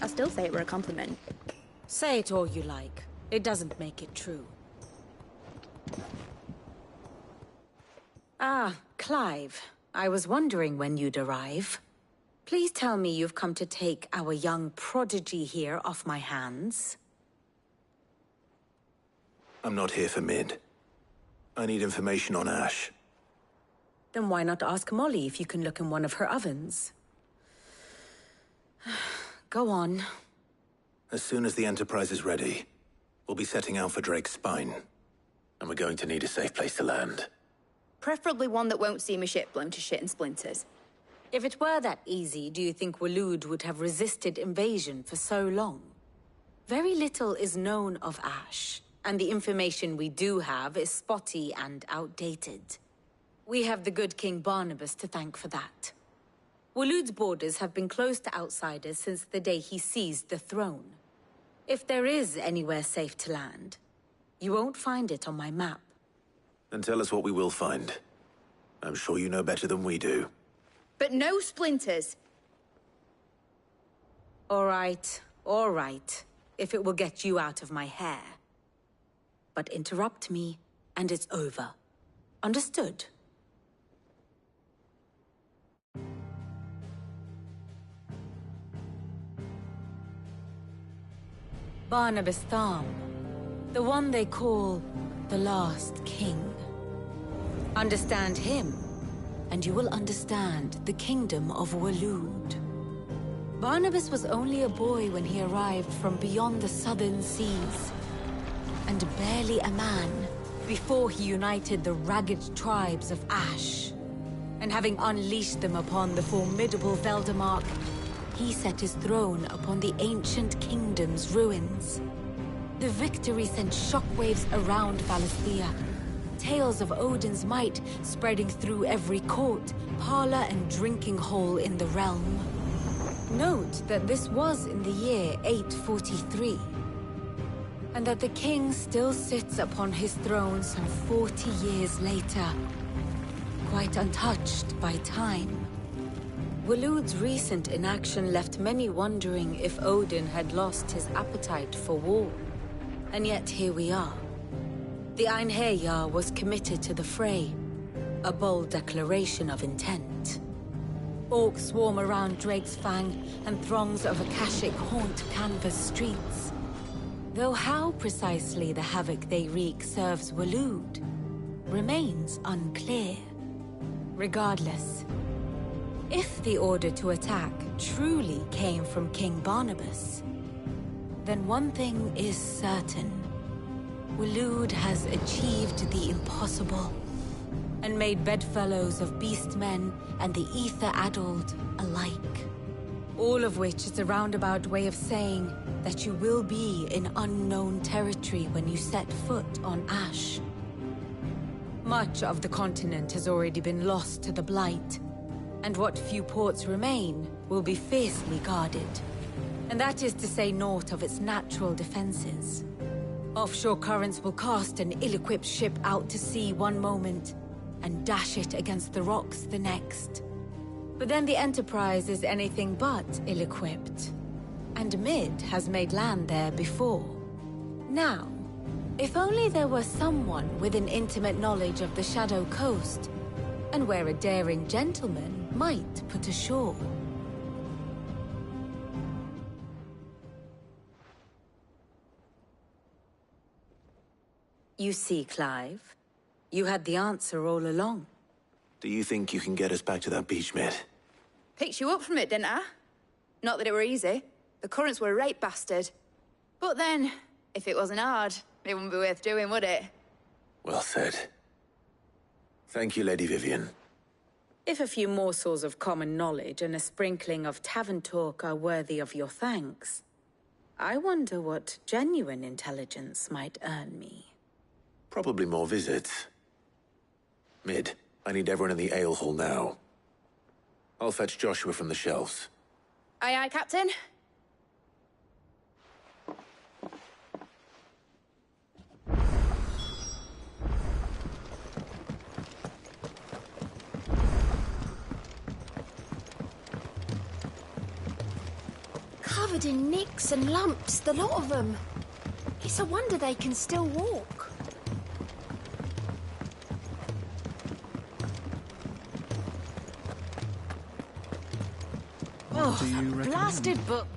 I still say it were a compliment. Say it all you like. It doesn't make it true. Ah, Clive. I was wondering when you'd arrive. Please tell me you've come to take our young prodigy here off my hands. I'm not here for Mid. I need information on Ash. Then why not ask Molly if you can look in one of her ovens? Go on. As soon as the Enterprise is ready, we'll be setting out for Drake's Spine. And we're going to need a safe place to land. Preferably one that won't see my ship blown to shit and splinters. If it were that easy, do you think Waloed would have resisted invasion for so long? Very little is known of Ash, and the information we do have is spotty and outdated. We have the good King Barnabas to thank for that. Waloed's borders have been closed to outsiders since the day he seized the throne. If there is anywhere safe to land, you won't find it on my map. Then tell us what we will find. I'm sure you know better than we do. But no splinters! All right. If it will get you out of my hair. But interrupt me, and it's over. Understood? Barnabas Tham, the one they call the Last King. Understand him, and you will understand the kingdom of Waloed. Barnabas was only a boy when he arrived from beyond the southern seas, and barely a man before he united the ragged tribes of Ash. And having unleashed them upon the formidable Veldamark, he set his throne upon the ancient kingdom's ruins. The victory sent shockwaves around Valisthea, tales of Odin's might spreading through every court, parlor, and drinking hole in the realm. Note that this was in the year 843, and that the king still sits upon his throne some 40 years later, quite untouched by time. Waloed's recent inaction left many wondering if Odin had lost his appetite for war. And yet here we are. The Einherjar was committed to the fray, a bold declaration of intent. Orcs swarm around Drake's Fang, and throngs of Akashic haunt Canvas streets. Though how precisely the havoc they wreak serves Waloed remains unclear. Regardless, if the order to attack truly came from King Barnabas, then one thing is certain. Waloed has achieved the impossible, and made bedfellows of beastmen and the ether-addled alike. All of which is a roundabout way of saying that you will be in unknown territory when you set foot on Ash. Much of the continent has already been lost to the Blight, and what few ports remain will be fiercely guarded. And that is to say naught of its natural defenses. Offshore currents will cast an ill-equipped ship out to sea one moment, and dash it against the rocks the next. But then the Enterprise is anything but ill-equipped, and Mid has made land there before. Now, if only there were someone with an intimate knowledge of the Shadow Coast, and where a daring gentleman might put ashore. You see, Clive, you had the answer all along. Do you think you can get us back to that beach, Mid? Picked you up from it, didn't I? Not that it were easy. The currents were a right bastard. But then, if it wasn't hard, it wouldn't be worth doing, would it? Well said. Thank you, Lady Vivian. If a few morsels of common knowledge and a sprinkling of tavern talk are worthy of your thanks, I wonder what genuine intelligence might earn me. Probably more visits. Mid, I need everyone in the ale hall now. I'll fetch Joshua from the shelves. Aye, aye, Captain. covered in nicks and lumps, the lot of them. It's a wonder they can still walk. Oh, blasted book.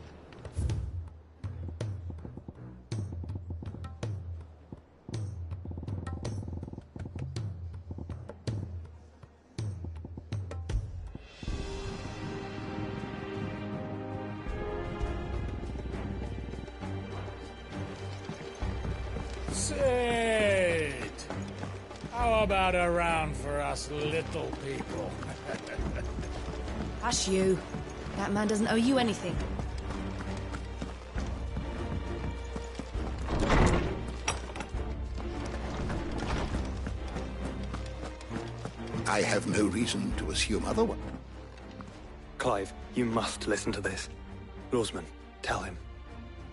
Sid! How about a round for us little people? That's you. That man doesn't owe you anything. I have no reason to assume otherwise. Clive, you must listen to this. Lawsman, tell him.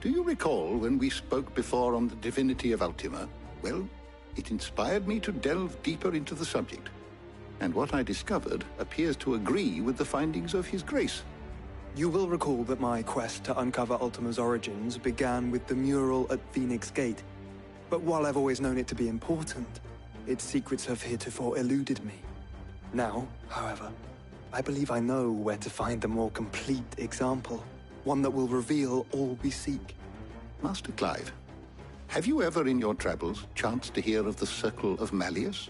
Do you recall when we spoke before on the divinity of Ultima? Well, it inspired me to delve deeper into the subject. And what I discovered appears to agree with the findings of His Grace. You will recall that my quest to uncover Ultima's origins began with the mural at Phoenix Gate. But while I've always known it to be important, its secrets have heretofore eluded me. Now, however, I believe I know where to find the more complete example. One that will reveal all we seek. Master Clive, have you ever in your travels chanced to hear of the Circle of Malleus?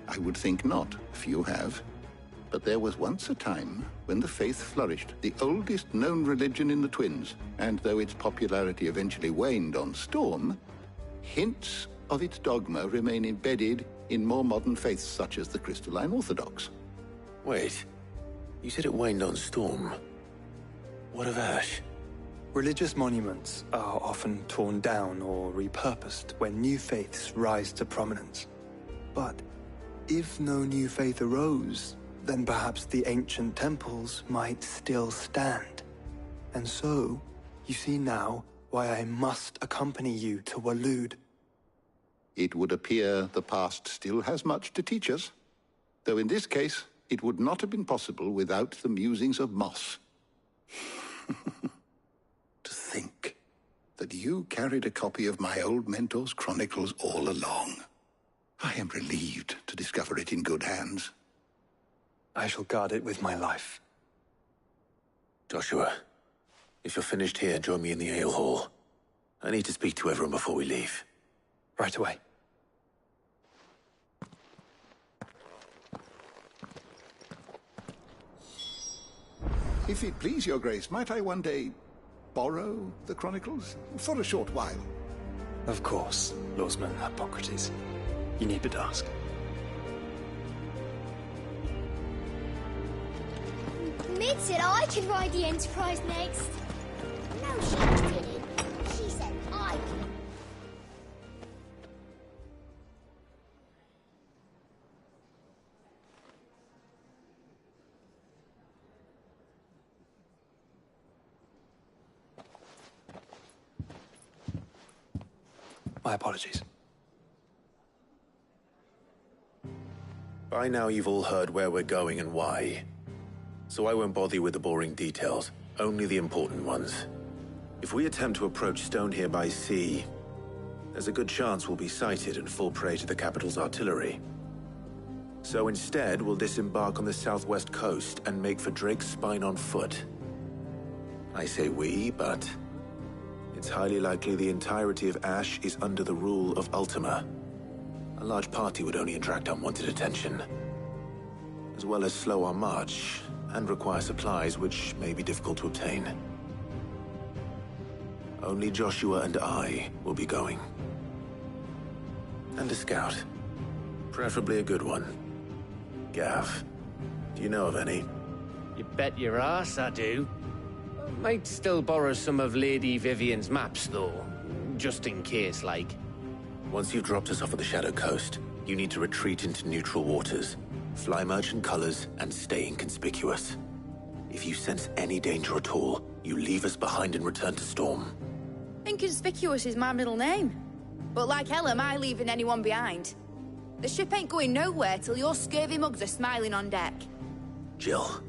I would think not, few have. But there was once a time when the faith flourished, the oldest known religion in the Twins, and though its popularity eventually waned on Storm, hints of its dogma remain embedded in more modern faiths such as the Crystalline Orthodox. Wait, you said it waned on Storm. What of Ash? Religious monuments are often torn down or repurposed when new faiths rise to prominence. But if no new faith arose, then perhaps the ancient temples might still stand. And so, you see now why I must accompany you to Waloed. It would appear the past still has much to teach us, though in this case, it would not have been possible without the musings of Moss. To think that you carried a copy of my old mentor's chronicles all along. I am relieved to discover it in good hands. I shall guard it with my life. Joshua, if you're finished here, join me in the ale hall. I need to speak to everyone before we leave. Right away. If it please your grace, might I one day borrow the chronicles? For a short while. Of course, Lawsman Hippocrates. You need but ask. Mid said I could ride the Enterprise next. No, she didn't. She said I could. My apologies. By now you've all heard where we're going and why. So I won't bother you with the boring details, only the important ones. If we attempt to approach Stone here by sea, there's a good chance we'll be sighted and fall prey to the capital's artillery. So instead, we'll disembark on the southwest coast and make for Drake's Spine on foot. I say we, but it's highly likely the entirety of Ash is under the rule of Ultima. A large party would only attract unwanted attention, as well as slow our march and require supplies which may be difficult to obtain. Only Joshua and I will be going. And a scout. Preferably a good one. Gav, do you know of any? You bet your ass I do. Might still borrow some of Lady Vivian's maps, though. Just in case, like. Once you've dropped us off at the Shadow Coast, you need to retreat into neutral waters, fly merchant colors, and stay inconspicuous. If you sense any danger at all, you leave us behind and return to Storm. Inconspicuous is my middle name. But like hell am I leaving anyone behind. The ship ain't going nowhere till your scurvy mugs are smiling on deck. Jill,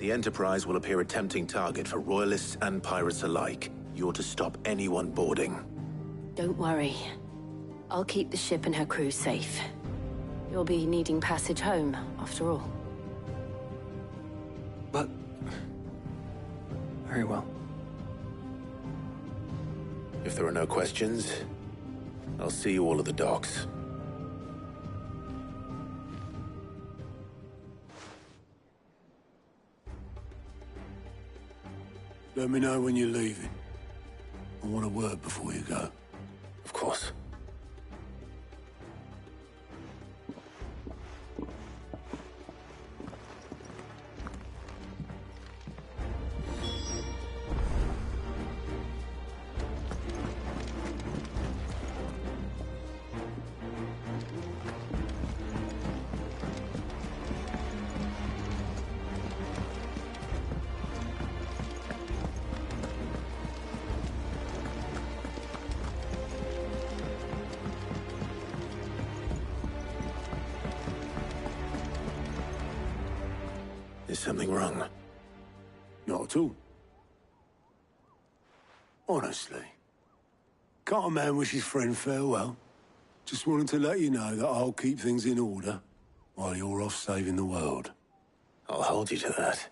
The Enterprise will appear a tempting target for royalists and pirates alike. You're to stop anyone boarding. Don't worry. I'll keep the ship and her crew safe. You'll be needing passage home, after all. But... very well. If there are no questions, I'll see you all at the docks. Let me know when you're leaving. I want a word before you go. Of course. Is something wrong? Not at all. Honestly. Can't a man wish his friend farewell? Just wanted to let you know that I'll keep things in order while you're off saving the world. I'll hold you to that.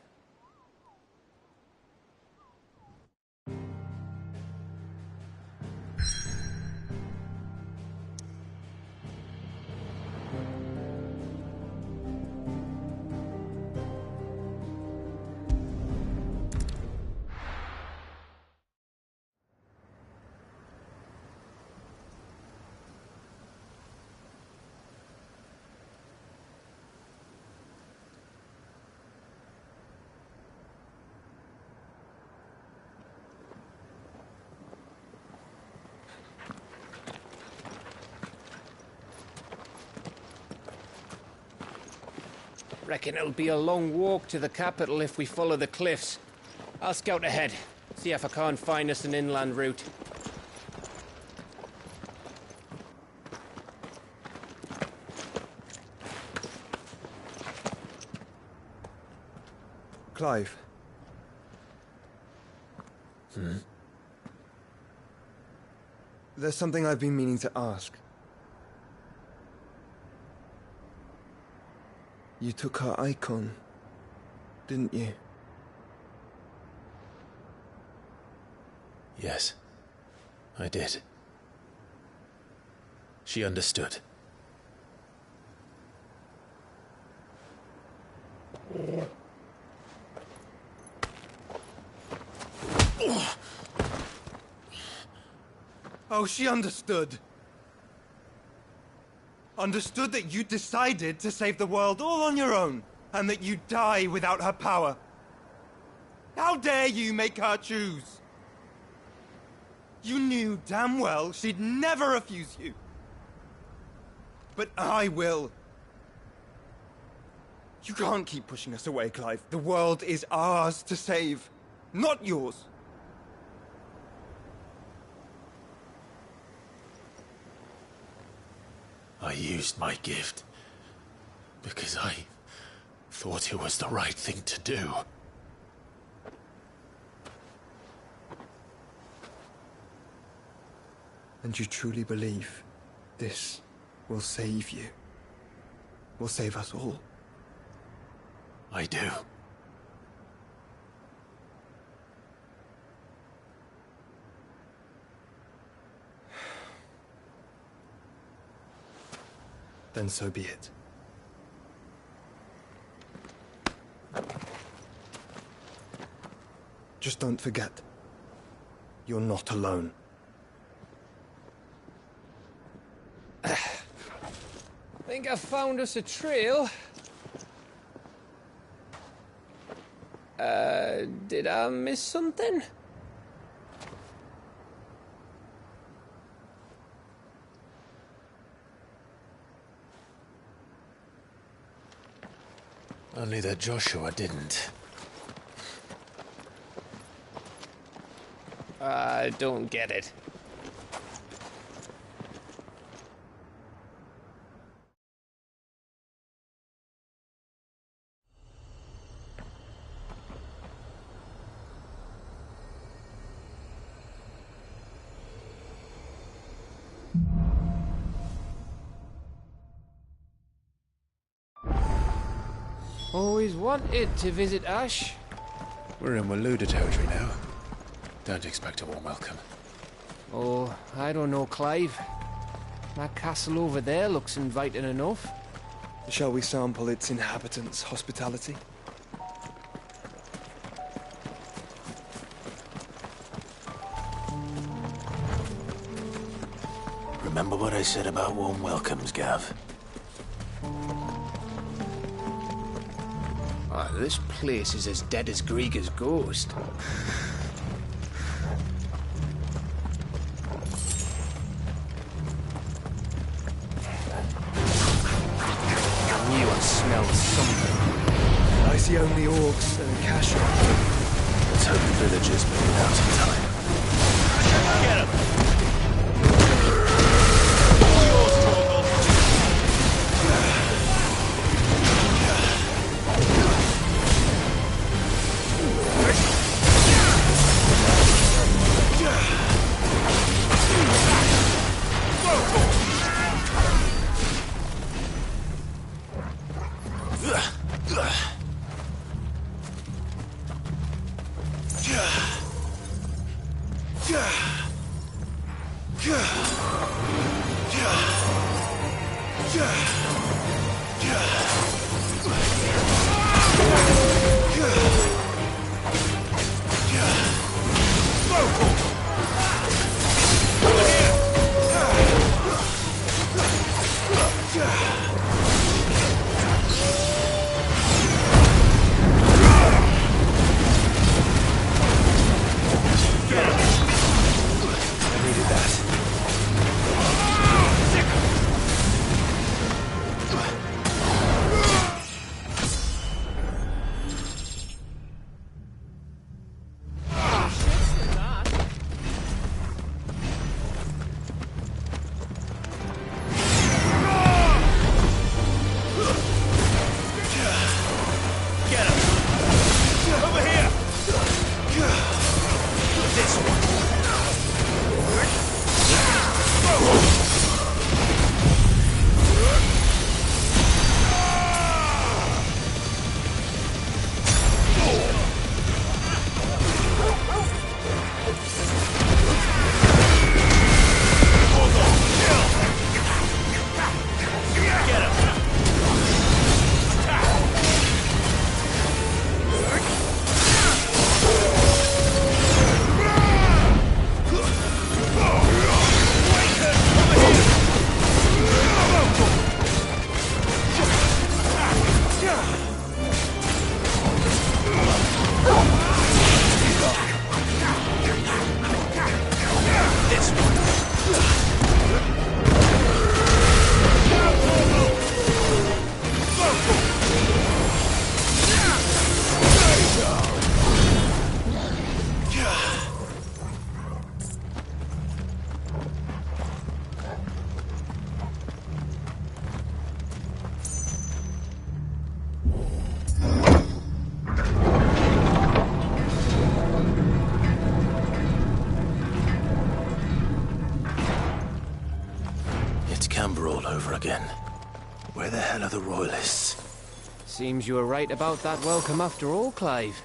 Reckon it'll be a long walk to the capital if we follow the cliffs. I'll scout ahead, see if I can't find us an inland route. Clive. There's something I've been meaning to ask. You took her icon, didn't you? Yes, I did. She understood. Oh, she understood. Understood that you decided to save the world all on your own, and that you'd die without her power. How dare you make her choose? You knew damn well she'd never refuse you. But I will. You can't keep pushing us away, Clive. The world is ours to save, not yours. I used my gift because I thought it was the right thing to do. And you truly believe this will save you? Will save us all? I do. Then so be it. Just don't forget, you're not alone. Think I found us a trail. Did I miss something? Only that Joshua didn't. I don't get it. Always wanted to visit Ash. We're in Waluda territory now. Don't expect a warm welcome. Oh, I don't know, Clive. That castle over there looks inviting enough. Shall we sample its inhabitants' hospitality? Remember what I said about warm welcomes, Gav? Ah, this place is as dead as Greagor's ghost. I knew I smelled something. I see only orcs and Kasha. Let's hope the villagers made it out in time. Get him! Again. Where the hell are the royalists? Seems you were right about that welcome after all, Clive.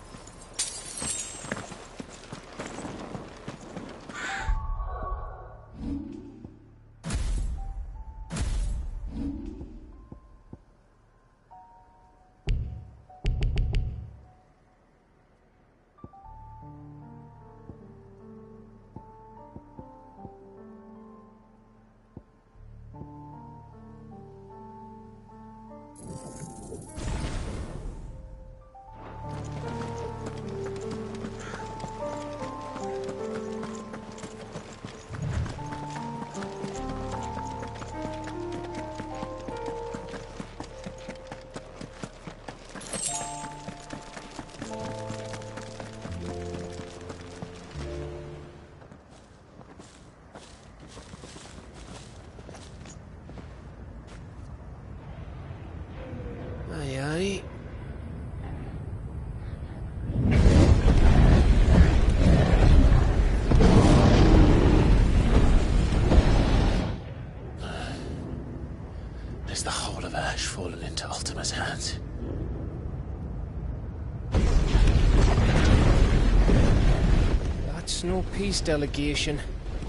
Aye, aye. Is the whole of Ash fallen into Ultima's hands? peace delegation.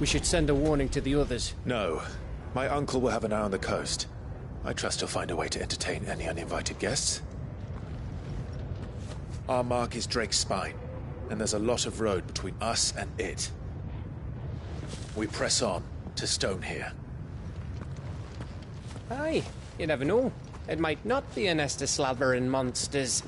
We should send a warning to the others. No. My uncle will have an eye on the coast. I trust he'll find a way to entertain any uninvited guests. Our mark is Drake's Spine, and there's a lot of road between us and it. We press on to Stone here. Aye, you never know. It might not be a nest of slavering monsters.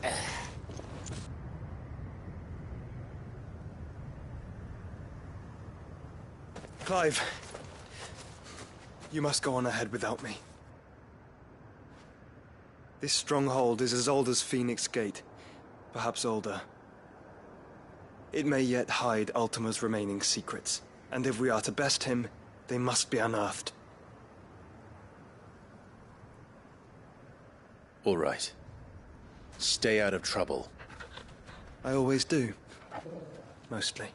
Clive, you must go on ahead without me. This stronghold is as old as Phoenix Gate, perhaps older. It may yet hide Ultima's remaining secrets, and if we are to best him, they must be unearthed. All right. Stay out of trouble. I always do. Mostly.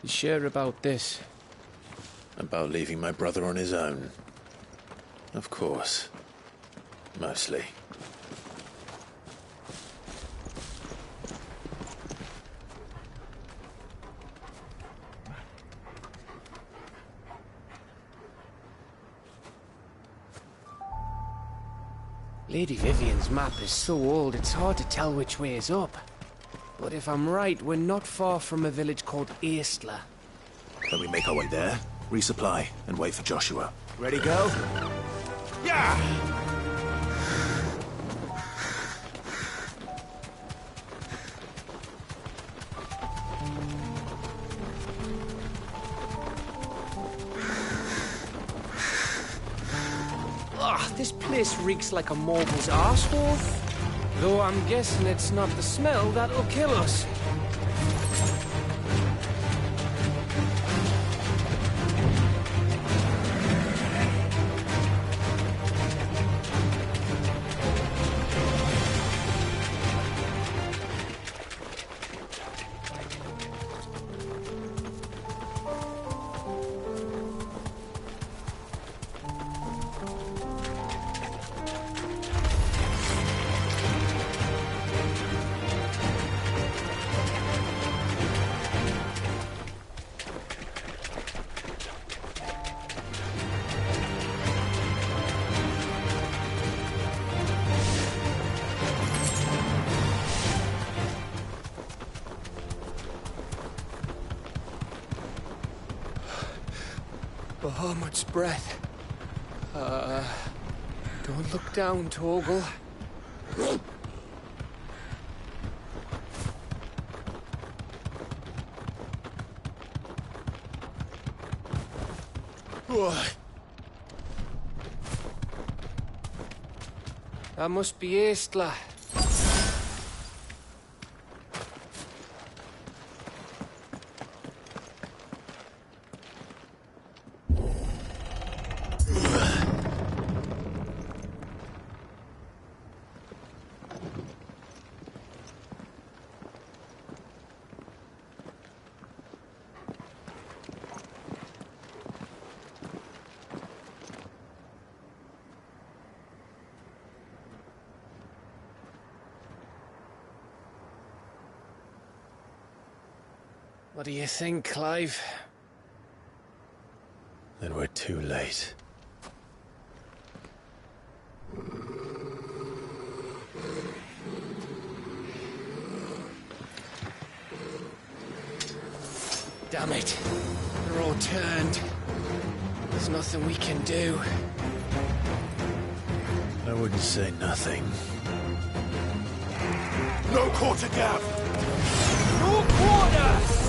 You sure about this? About leaving my brother on his own. Of course. Mostly. Lady Vivian's map is so old it's hard to tell which way is up. But if I'm right, we're not far from a village called Eastla. Then we make our way there, resupply, and wait for Joshua. Ready, go? Yeah! This place reeks like a morble's arsehole. Though I'm guessing it's not the smell that'll kill us. Bahamut's breath. Don't look down, Torgal. That must be Eastla. What do you think, Clive? Then we're too late. Damn it. They're all turned. There's nothing we can do. I wouldn't say nothing. No quarter gap! No quarter!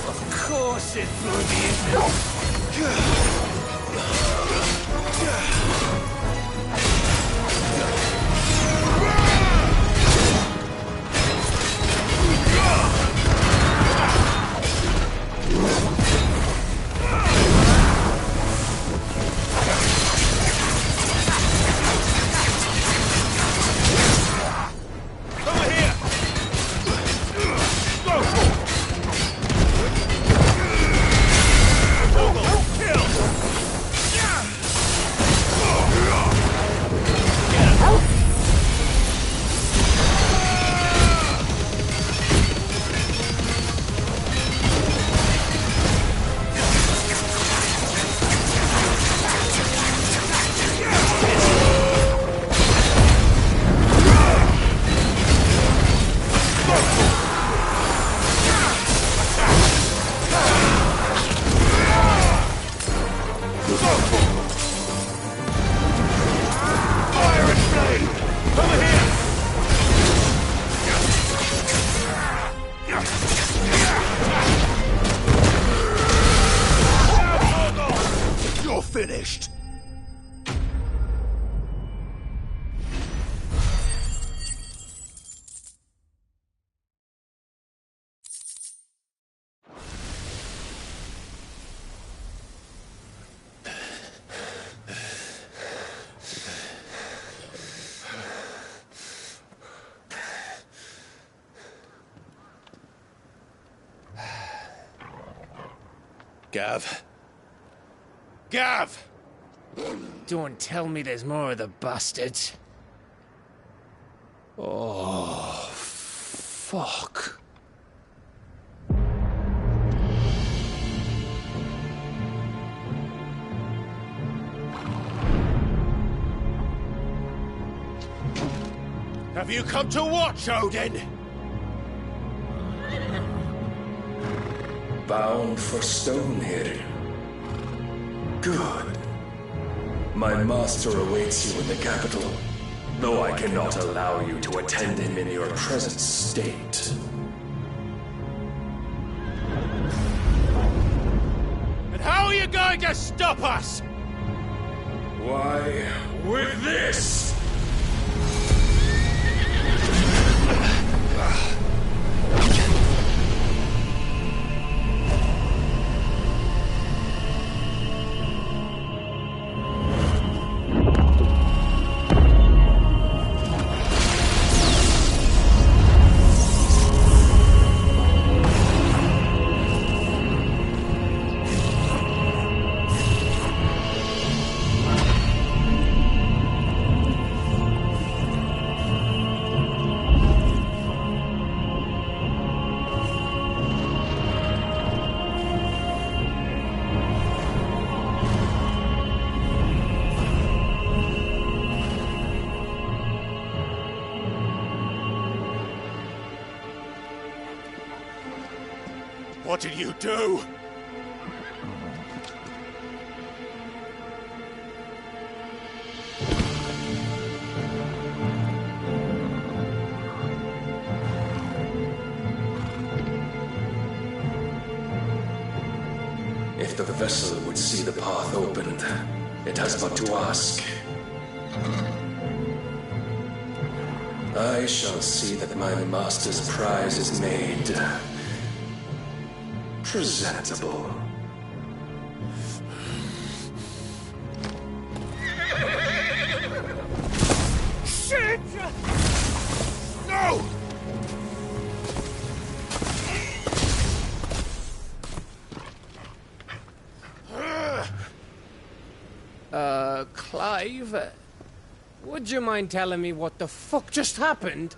Of course it bloody... Finished. Gav. Gav! Don't tell me there's more of the bastards. Oh, fuck. Have you come to watch, Odin? Bound for Stonehill. Good. My master awaits you in the capital, though I cannot allow you to attend him in your present state. And how are you going to stop us? Why, with this! What did you do? If the vessel would see the path opened, it has but to ask. I shall see that my master's prize is made presentable. Shit! No! Clive, would you mind telling me what the fuck just happened?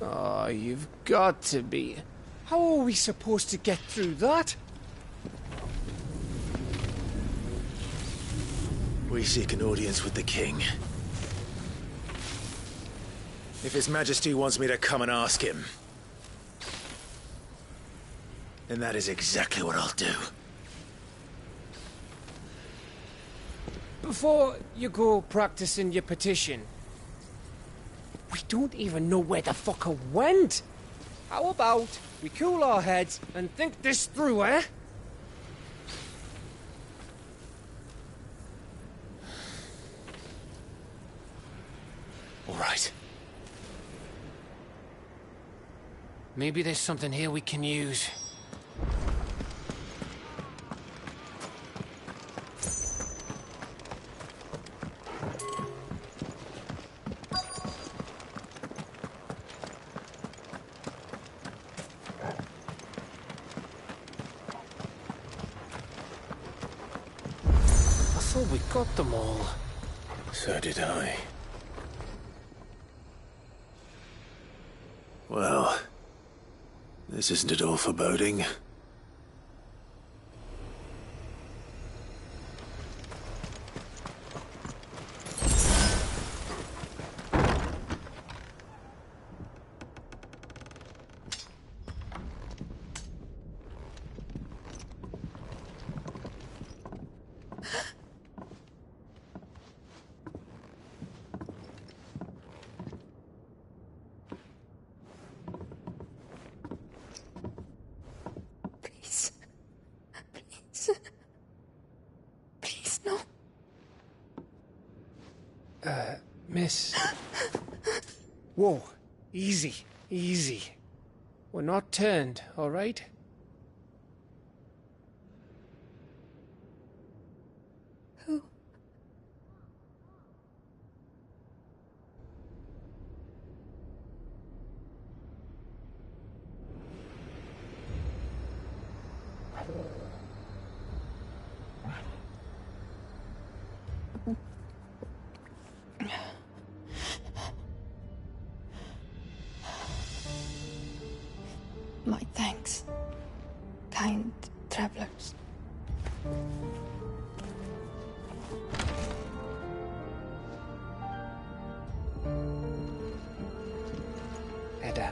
Oh, you've got to be. How are we supposed to get through that? We seek an audience with the king. If His Majesty wants me to come and ask him, And that is exactly what I'll do. Before you go practicing your petition, we don't even know where the fucker went. How about we cool our heads and think this through, eh? All right. Maybe there's something here we can use. I thought we got them all. So did I. Well, this isn't at all foreboding. Please, no. Miss. Whoa, easy, easy. We're not turned, all right? Who? My thanks, kind travelers. Edda,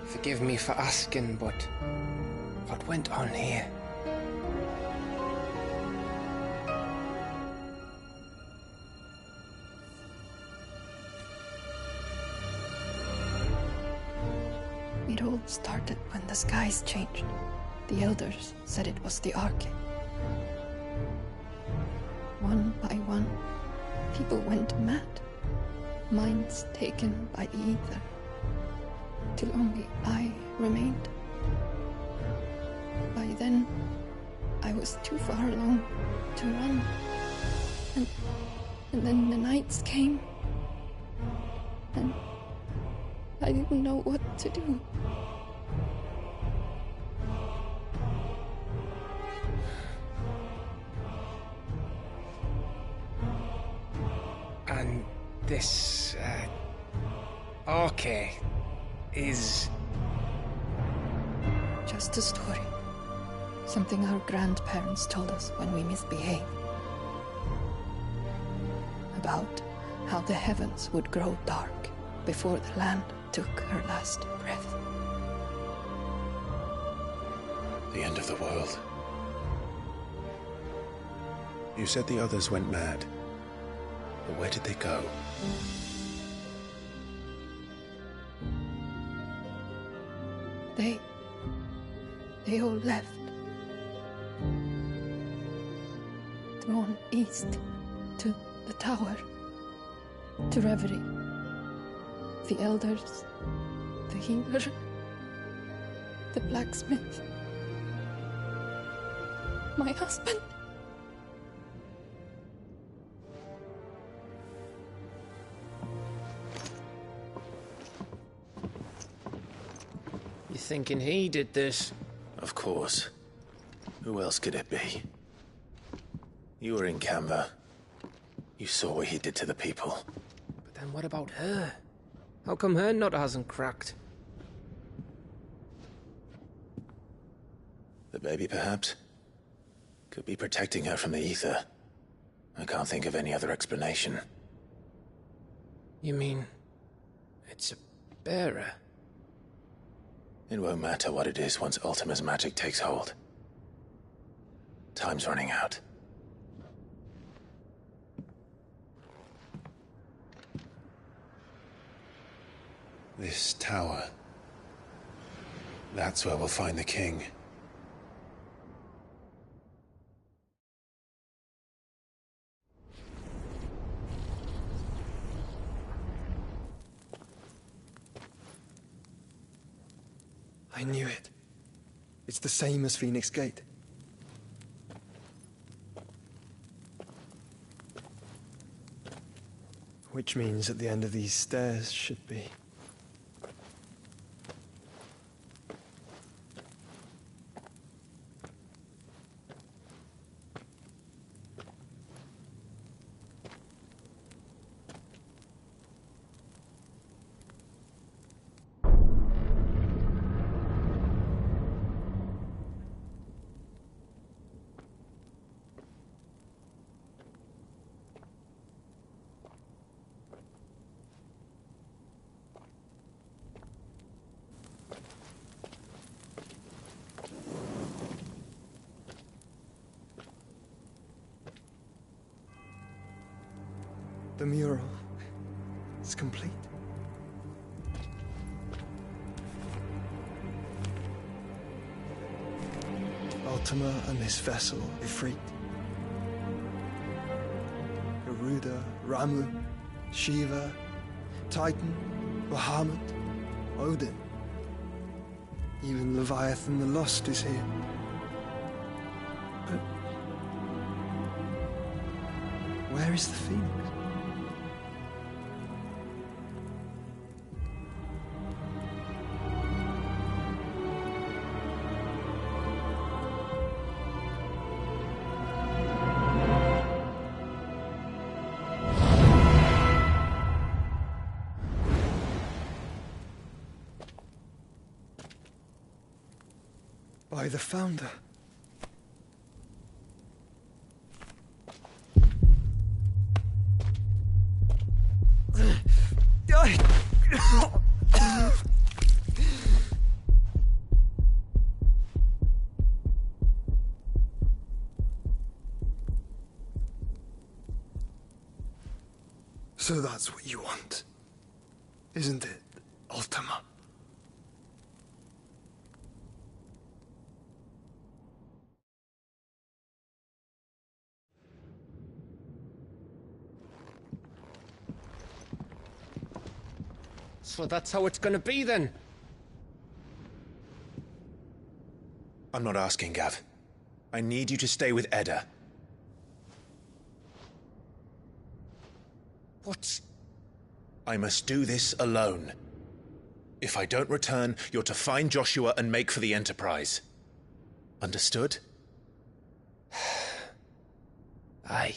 forgive me for asking, but what went on here? It all started when the skies changed. The elders said it was the Ark. One by one, people went mad. Minds taken by the ether. Till only I remained. By then, I was too far along to run. And then the nights came. And I didn't know what to do. And this, okay, is... Just a story. Something our grandparents told us when we misbehaved. About how the heavens would grow dark before the land took her last breath. The end of the world. You said the others went mad. But where did they go? They all left. Drawn east to the tower, to reverie. The elders, the healer, the blacksmith, my husband. You thinking he did this? Of course. Who else could it be? You were in Canva. You saw what he did to the people. But then what about her? How come her nut hasn't cracked? The baby, perhaps? Could be protecting her from the ether. I can't think of any other explanation. You mean... it's a bearer? It won't matter what it is once Ultima's magic takes hold. Time's running out. This tower. That's where we'll find the king. I knew it. It's the same as Phoenix Gate. Which means at the end of these stairs should be... The mural is complete. Ultima and this vessel, Ifrit. Garuda, Ramu, Shiva, Titan, Bahamut, Odin. Even Leviathan the Lost is here. But where is the Phoenix? By the Founder. So that's what you want, isn't it, Ultima? So that's how it's gonna be then? I'm not asking, Gav. I need you to stay with Edda. What? I must do this alone. If I don't return, you're to find Joshua and make for the Enterprise. Understood? Aye.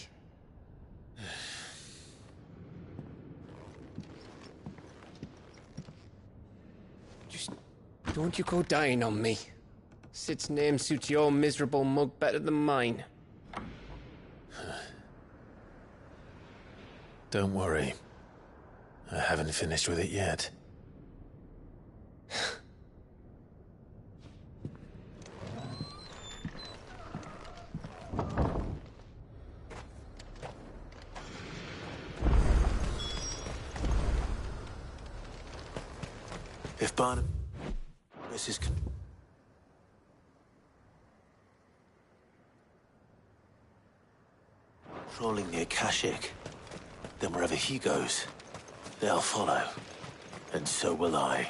Just don't you go dying on me. Sid's name suits your miserable mug better than mine. Don't worry. I haven't finished with it yet. If Barnum... Mrs. Trolling the Akashic, then wherever he goes, they'll follow. And so will I.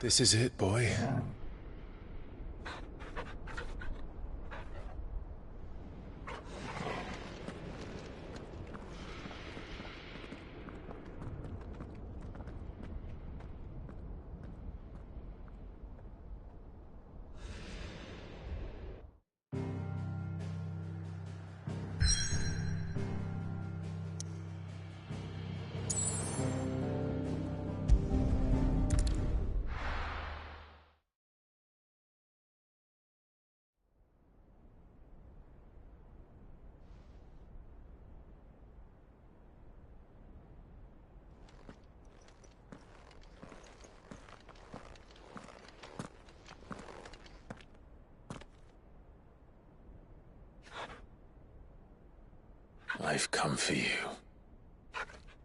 This is it, boy. I've come for you,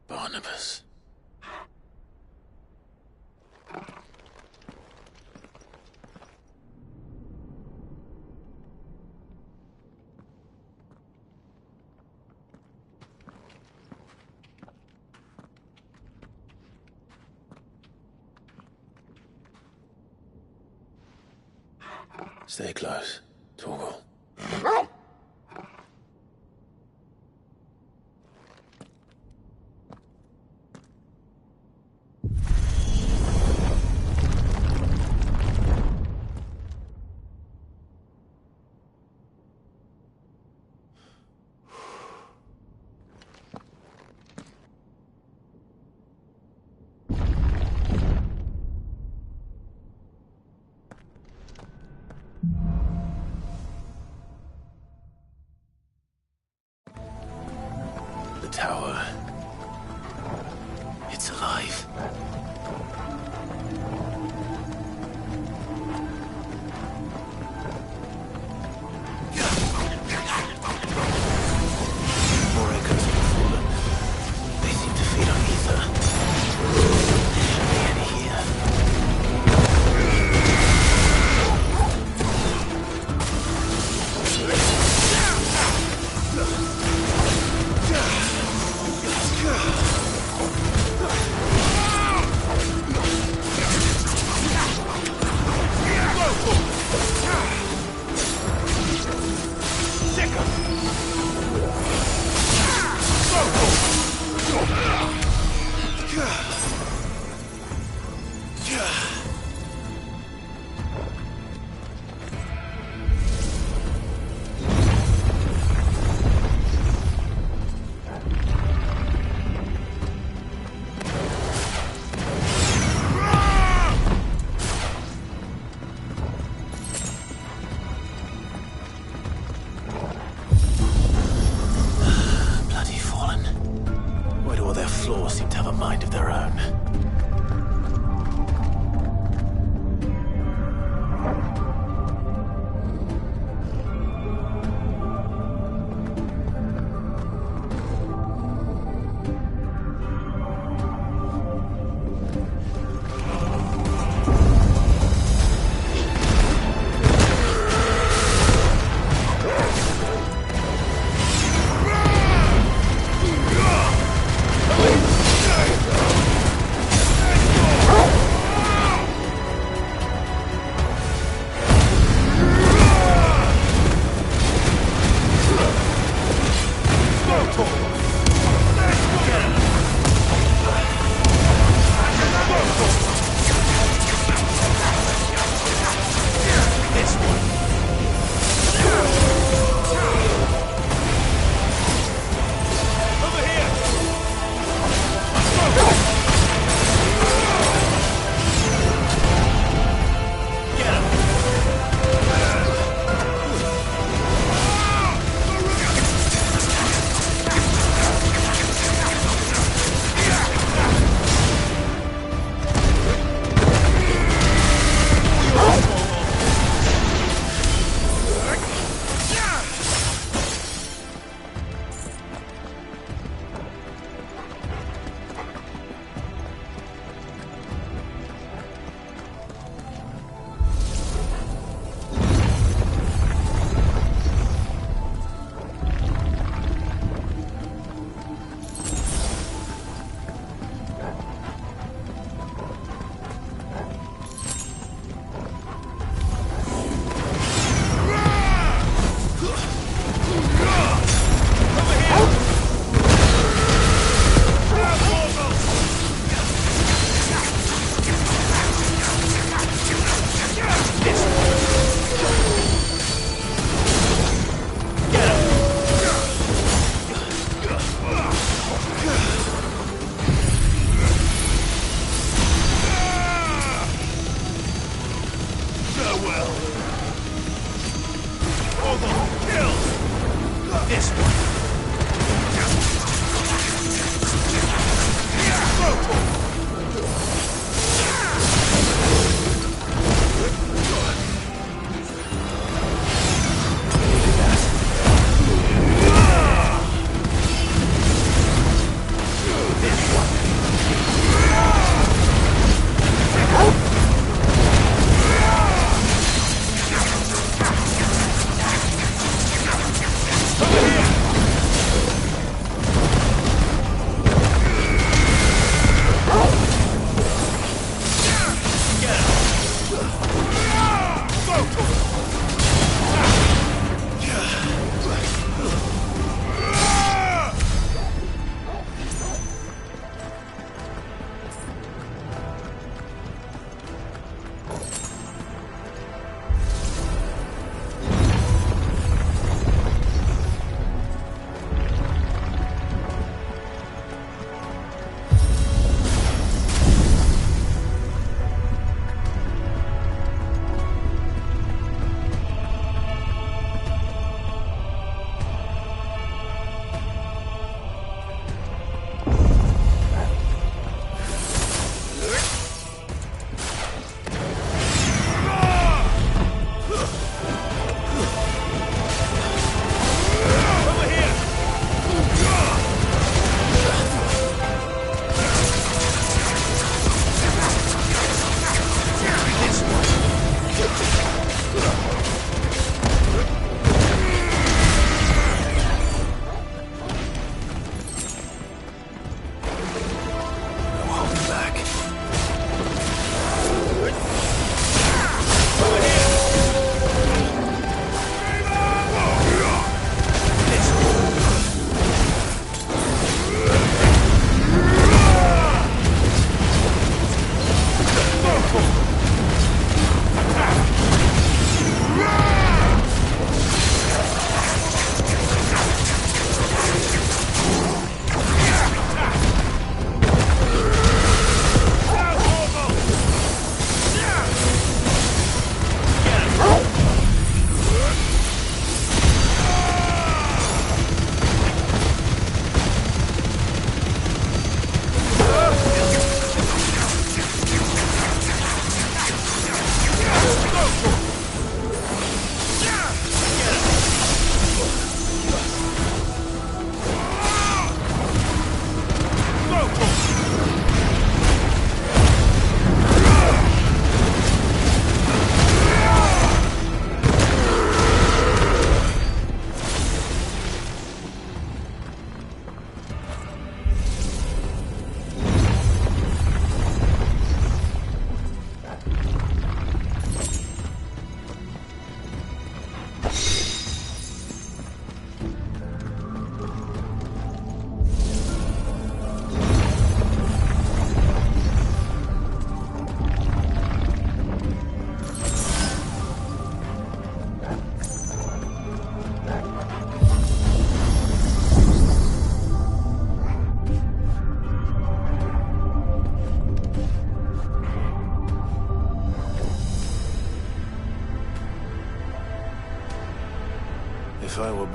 Barnabas. Stay close, Torgal. The tower. It's alive. More echoes have fallen. They seem to feed on ether. There should be any here. Floors seem to have a mind of their own.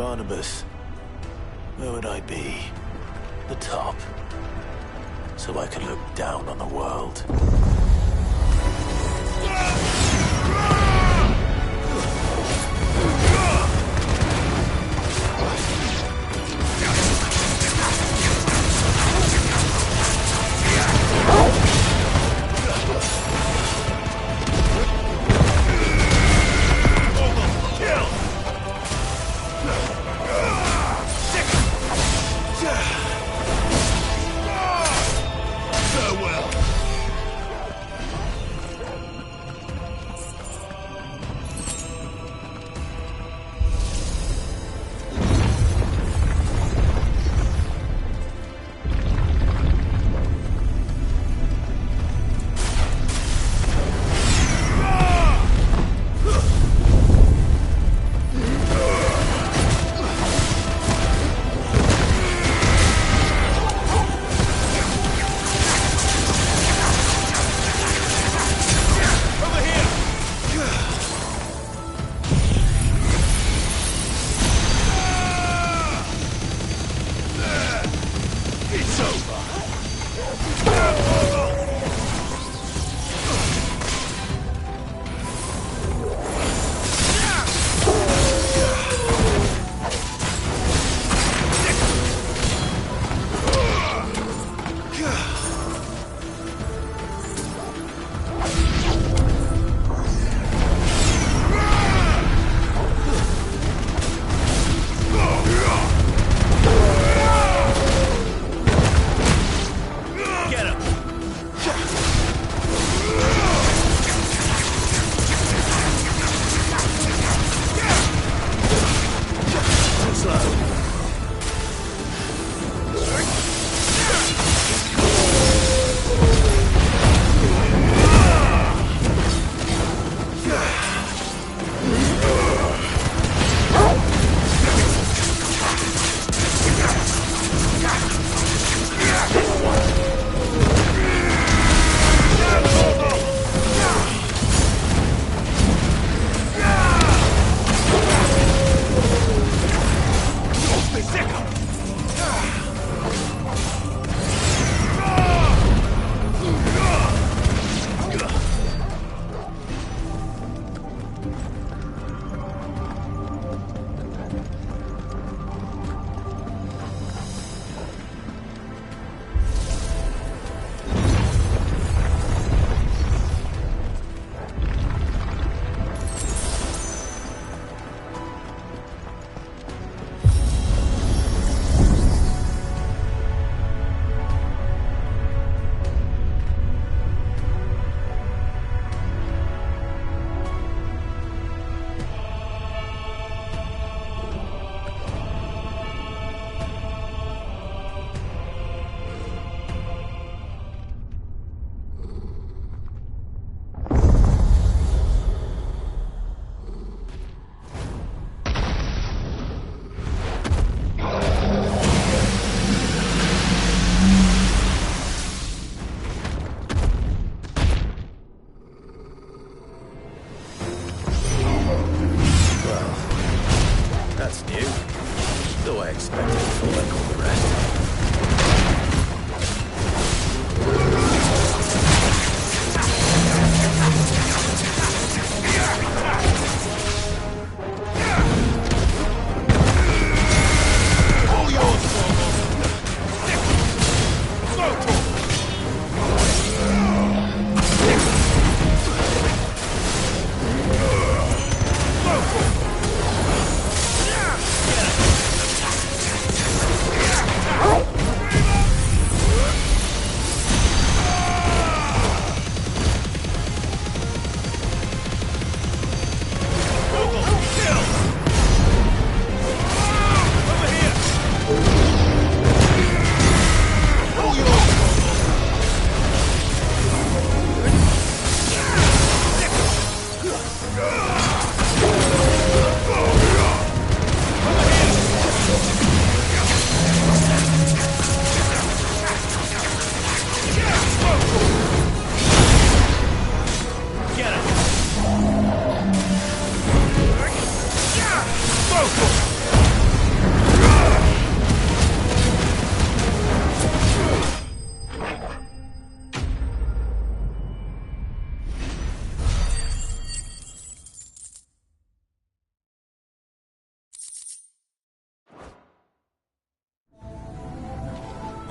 Barnabas, where would I be? The top. So I could look down on the world.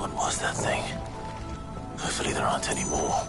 What was that thing? Hopefully there aren't any more.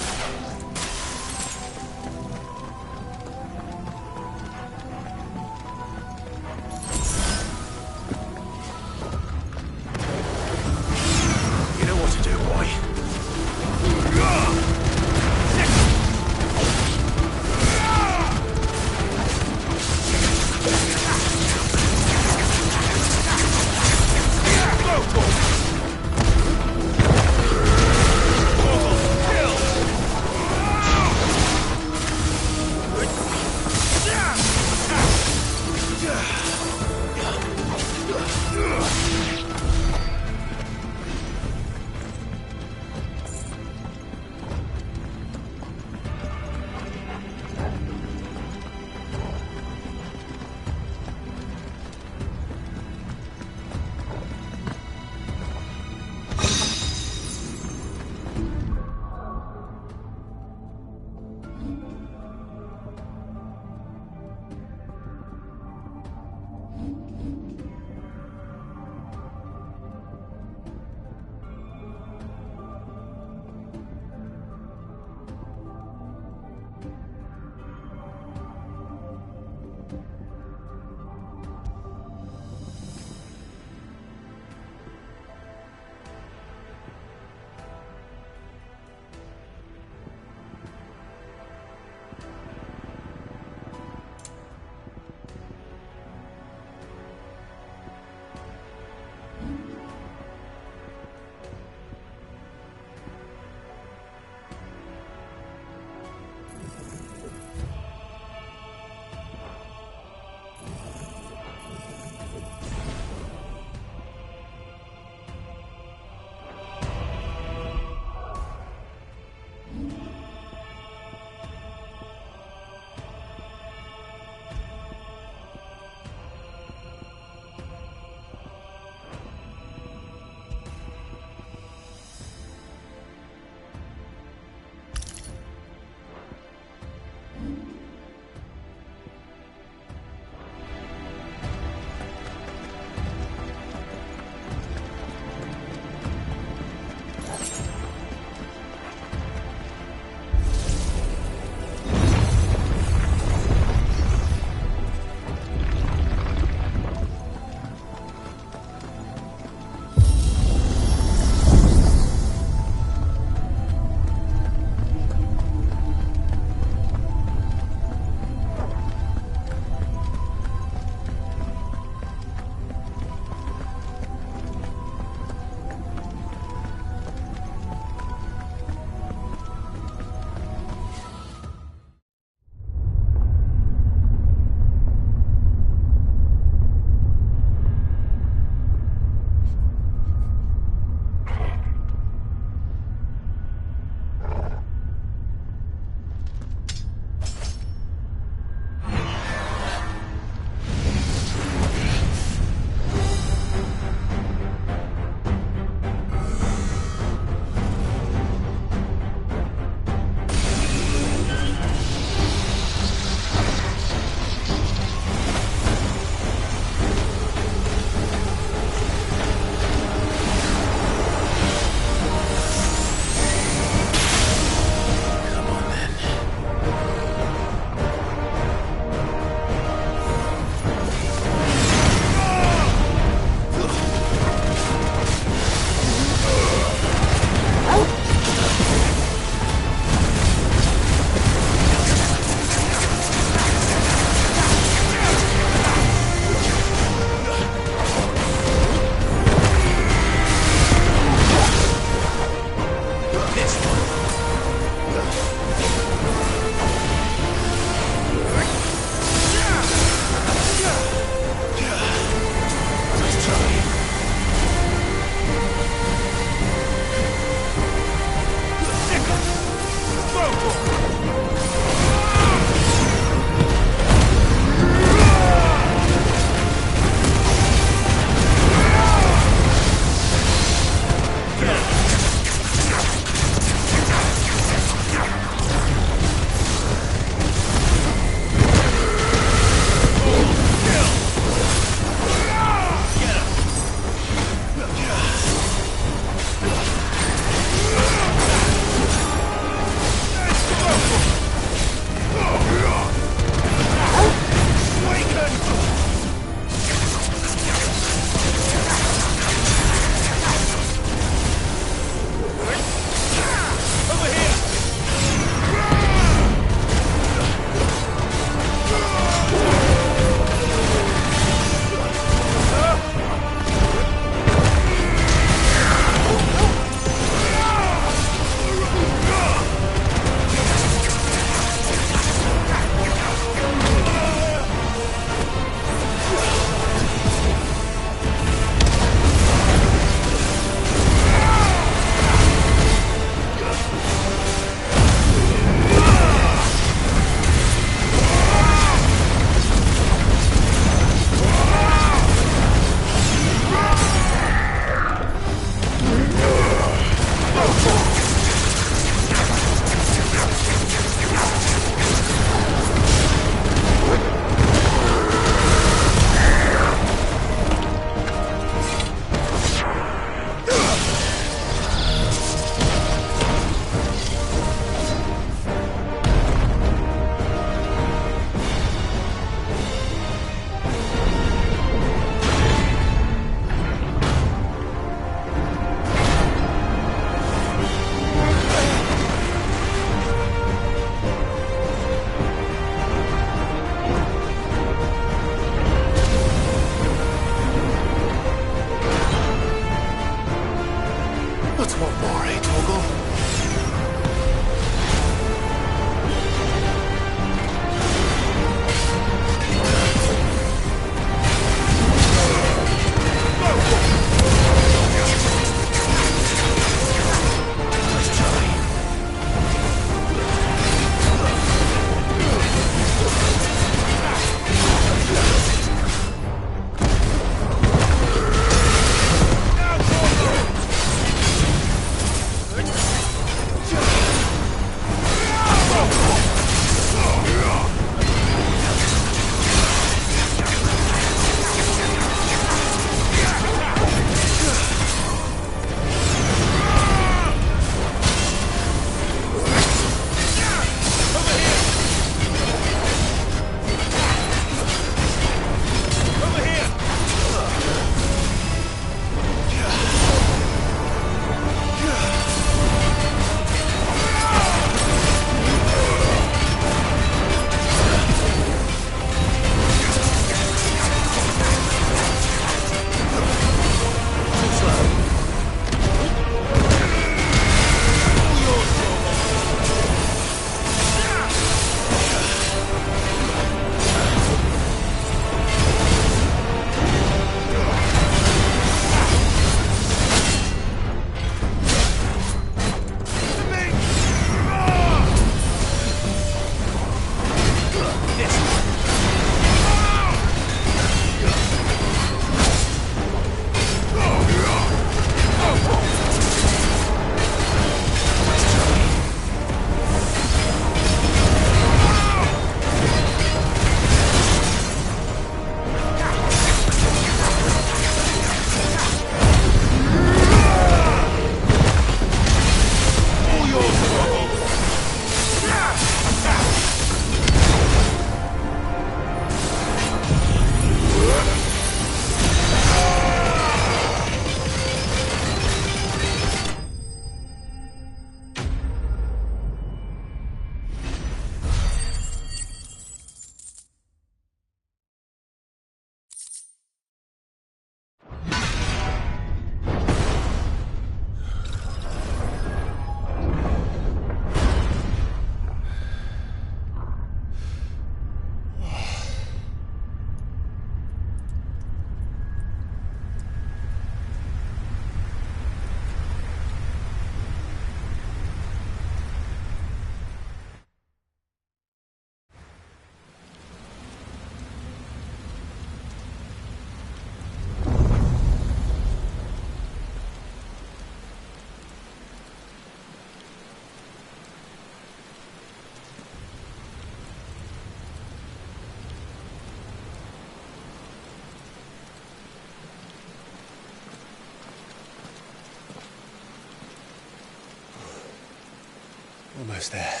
Almost there.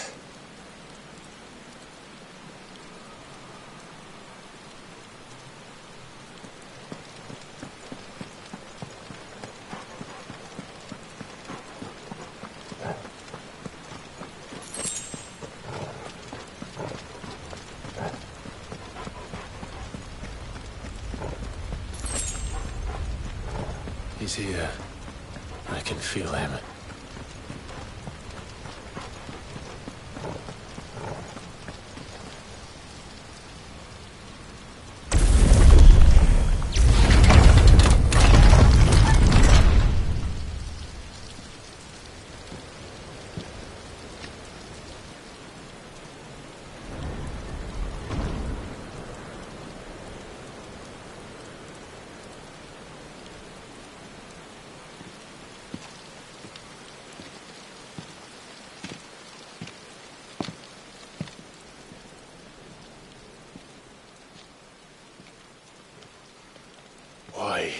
He's here. I can feel him. Why?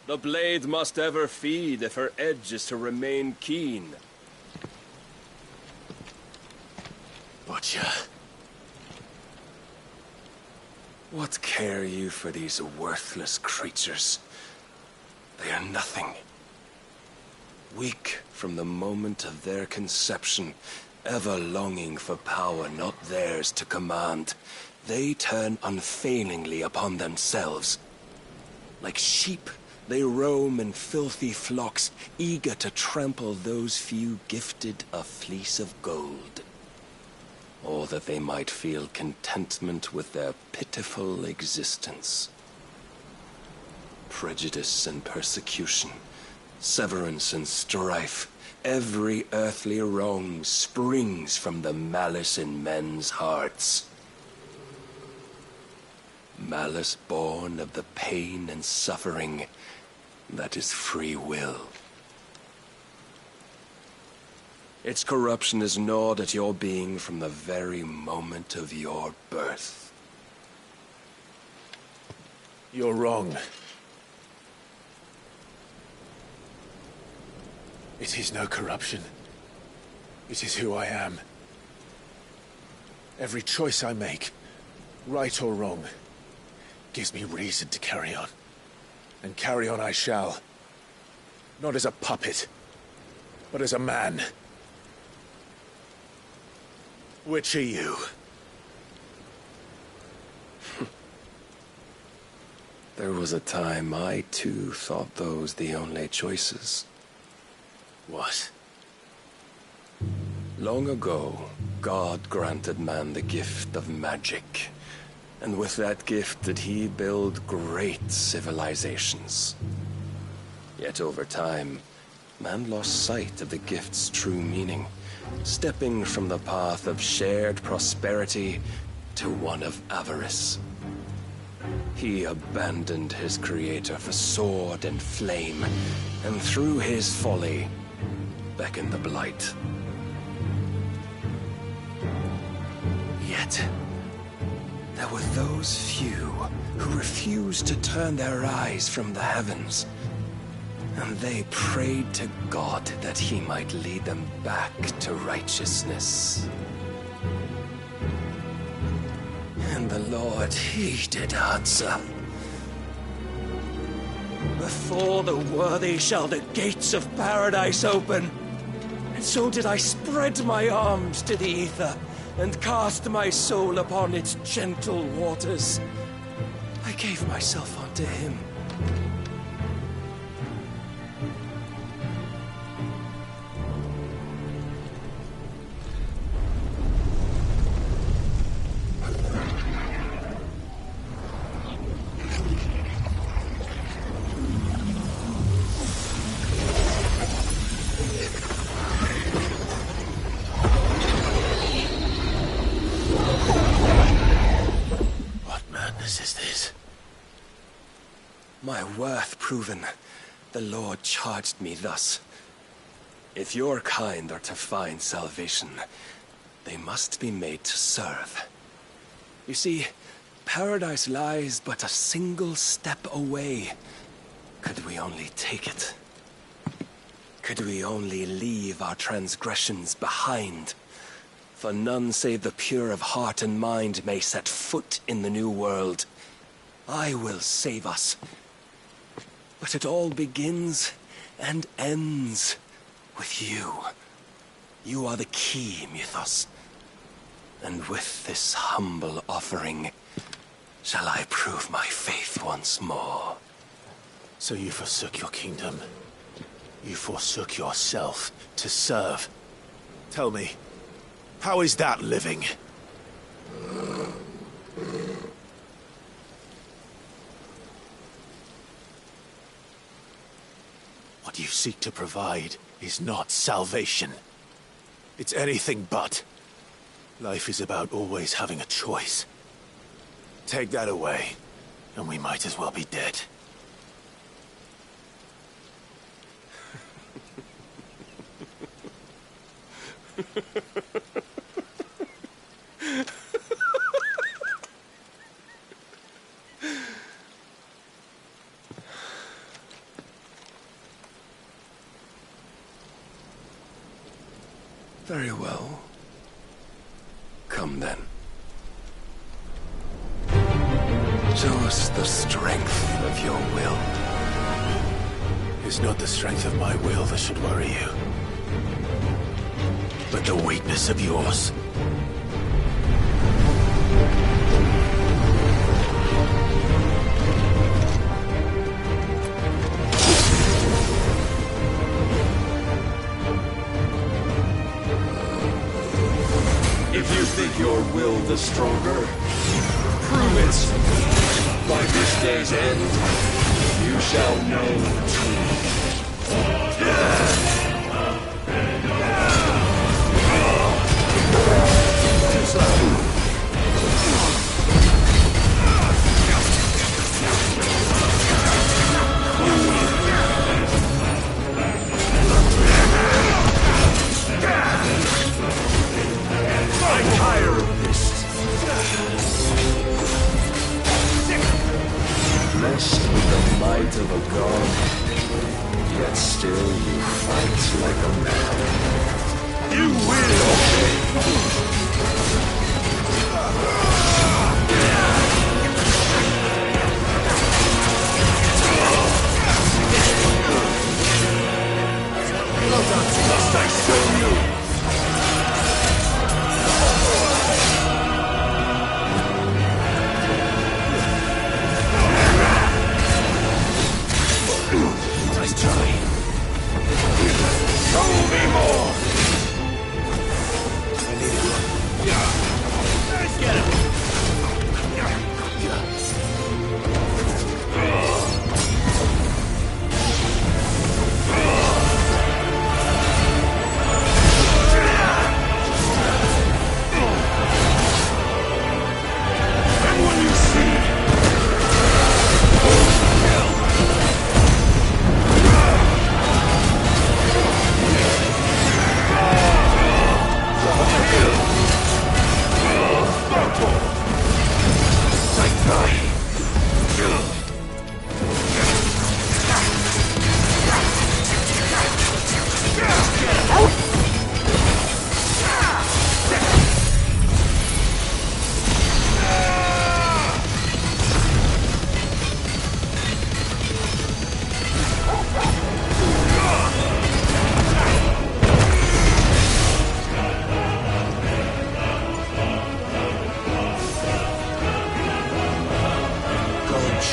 The blade must ever feed if her edge is to remain keen. Butcher. What care you for these worthless creatures? They are nothing. Weak from the moment of their conception, ever longing for power not theirs to command, they turn unfailingly upon themselves. Like sheep, they roam in filthy flocks, eager to trample those few gifted a fleece of gold. Or that they might feel contentment with their pitiful existence. Prejudice and persecution, severance and strife, every earthly wrong springs from the malice in men's hearts. Malice born of the pain and suffering that is free will. Its corruption is gnawed at your being from the very moment of your birth. You're wrong. It is no corruption. It is who I am. Every choice I make, right or wrong, gives me reason to carry on. And carry on I shall. Not as a puppet, but as a man. Which are you? There was a time I too thought those the only choices. What? Long ago, God granted man the gift of magic. And with that gift did he build great civilizations. Yet over time, man lost sight of the gift's true meaning, stepping from the path of shared prosperity to one of avarice. He abandoned his creator for sword and flame, and through his folly, beckoned the blight. Yet, there were those few who refused to turn their eyes from the heavens, and they prayed to God that he might lead them back to righteousness. And the Lord heeded answer. Before the worthy shall the gates of paradise open. And so did I spread my arms to the ether, and cast my soul upon its gentle waters. I gave myself unto him. My worth proven, the Lord charged me thus. If your kind are to find salvation, they must be made to serve. You see, paradise lies but a single step away. Could we only take it? Could we only leave our transgressions behind? For none save the pure of heart and mind may set foot in the new world. I will save us. But it all begins and ends with you. You are the key, Mythos. And with this humble offering, shall I prove my faith once more. So you forsook your kingdom. You forsook yourself to serve. Tell me, how is that living? What you seek to provide is not salvation. It's anything but. Life is about always having a choice. Take that away, and we might as well be dead. Very well. Come then. Show us the strength of your will. It's not the strength of my will that should worry you, but the weakness of yours. If you think your will the stronger, prove it. By this day's end, you shall know the truth. I'm tired of this. Blessed with the might of a god, yet still you fight like a man. You will obey. Must I show you? Nice try. Show me more! I need it. Let's get him! And when you see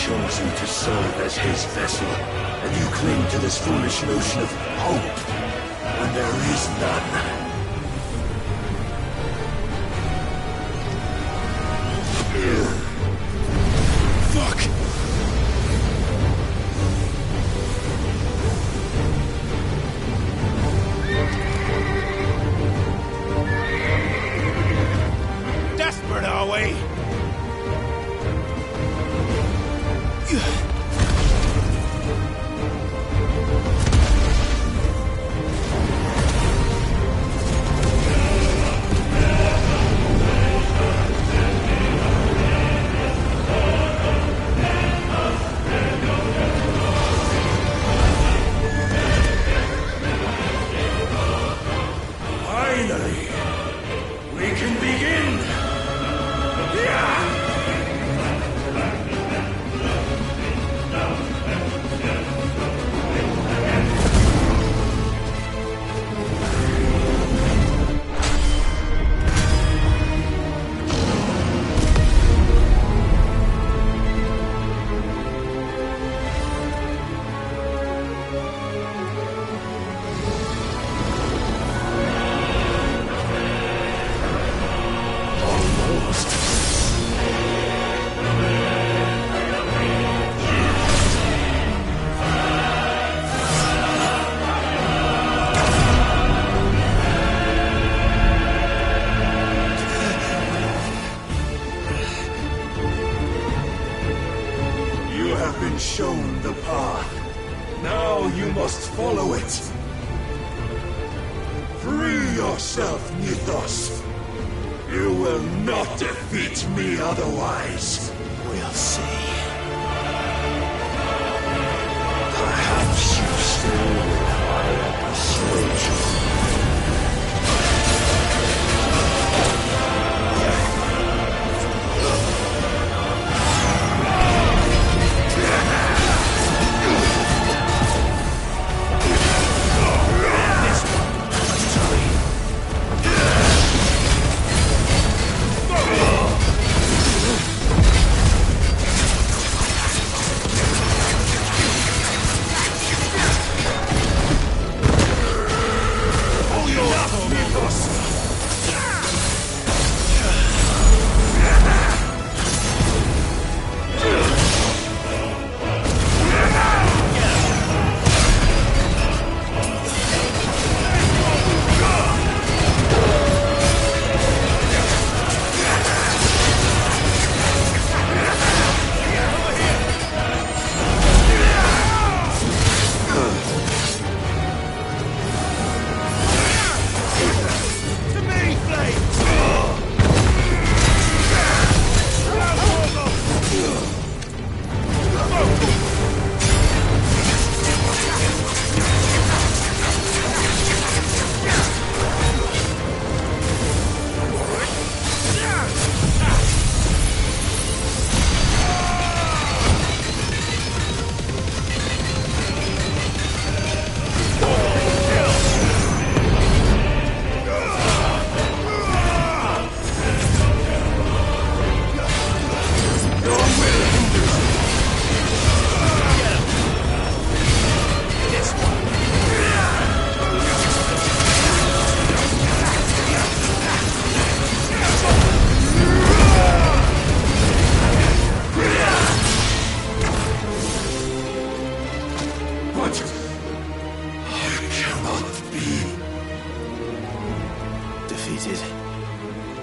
chose you to serve as his vessel, and you cling to this foolish notion of hope when there is none. Fuck! Desperate, are we? yourself, Mythos. You will not defeat me otherwise. We'll see. Perhaps you still require persuasion.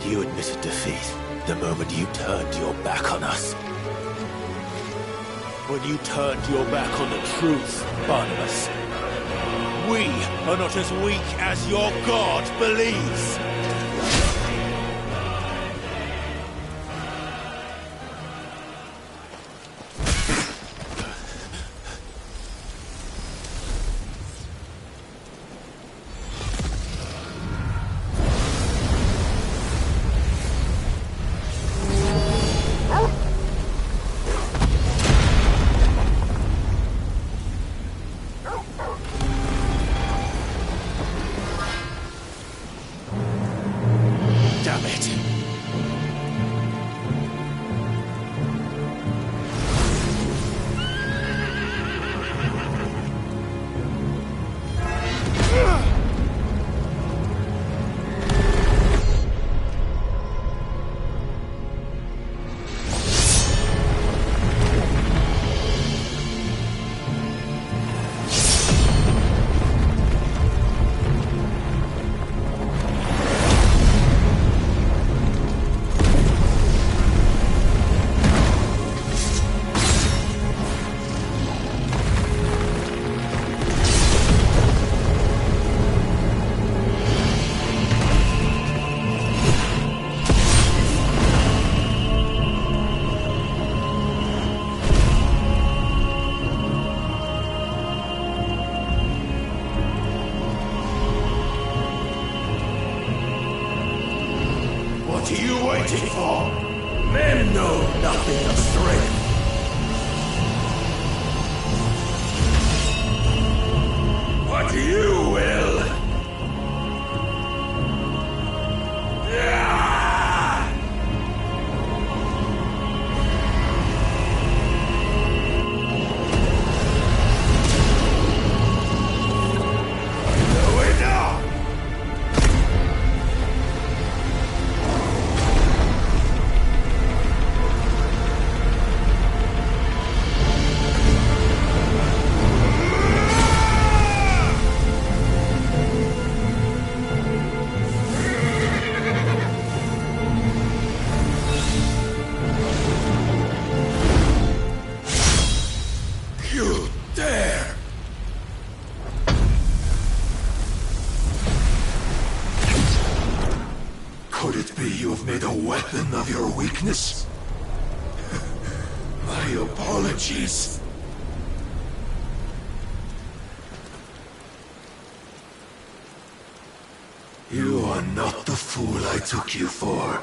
You admitted defeat the moment you turned your back on us. When you turned your back on the truth, Barnabas. We are not as weak as your God believes. Damn it! What are you waiting for? Men know nothing of strength. But you will. you have made a weapon of your weakness. My apologies. You are not the fool I took you for.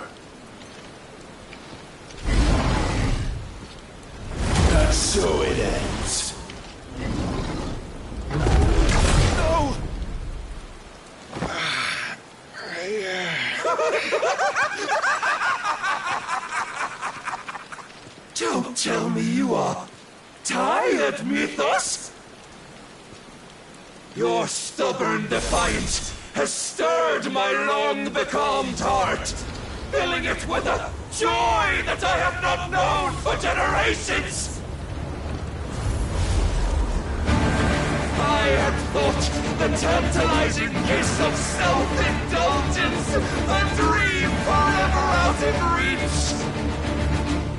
And so it ends. No! Don't tell me you are tired, Mythos! Your stubborn defiance has stirred my long-becalmed heart, filling it with a joy that I have not known for generations! I had thought the tantalizing kiss of self-indulgence a dream forever out of reach.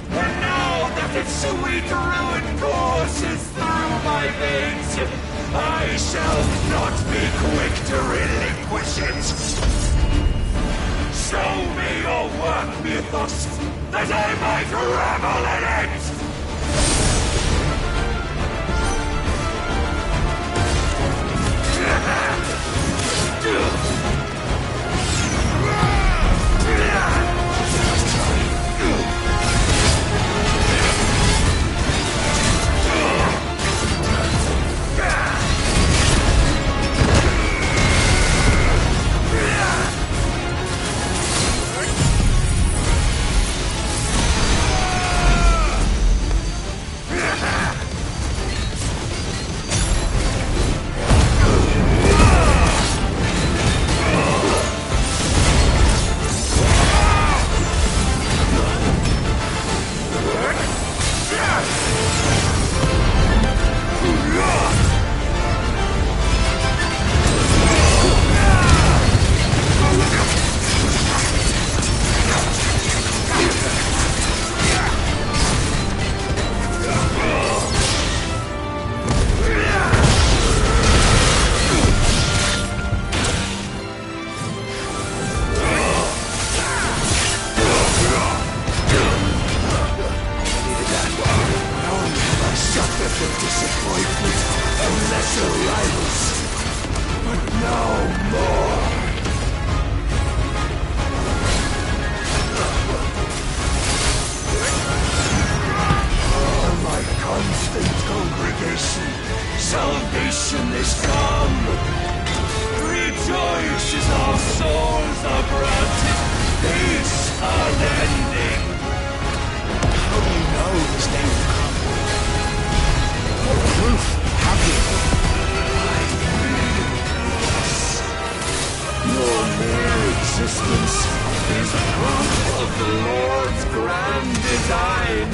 And now that its sweet ruin courses through my veins, I shall not be quick to relinquish it. Show me your work, Mythos, that I might revel in it! Salvation is come! Rejoice as our souls are granted peace unending! How do you know this day will come? What proof have you? Your mere existence is proof of the Lord's grand design!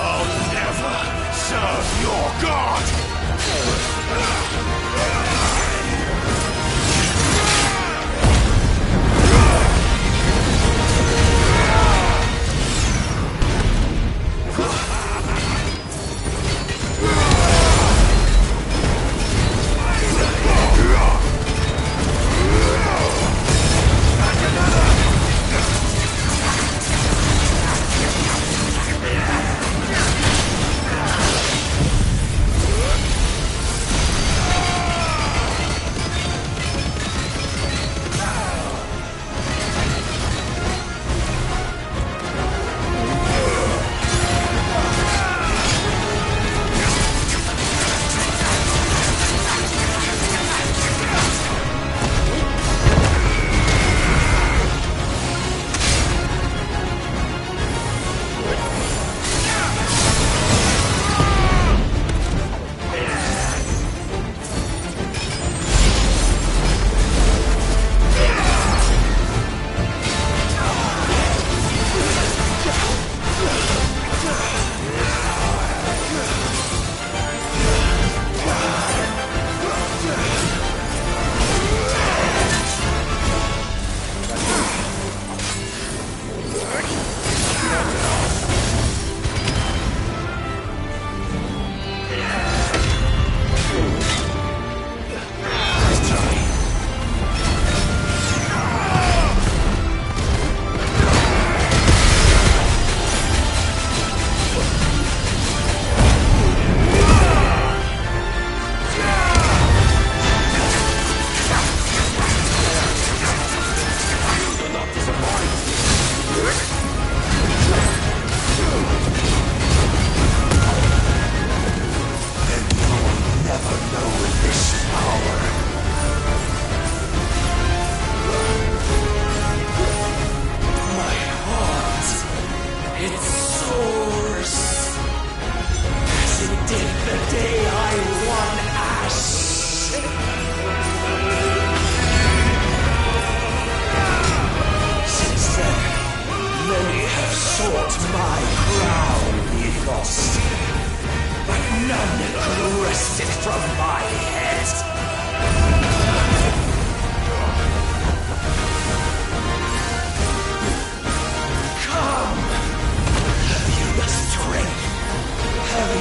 I'll never serve your god!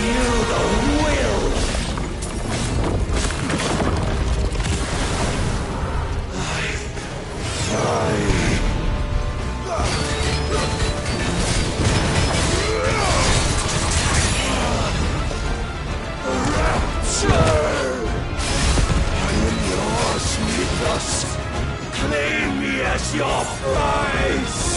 you the will! Claim me as your prize!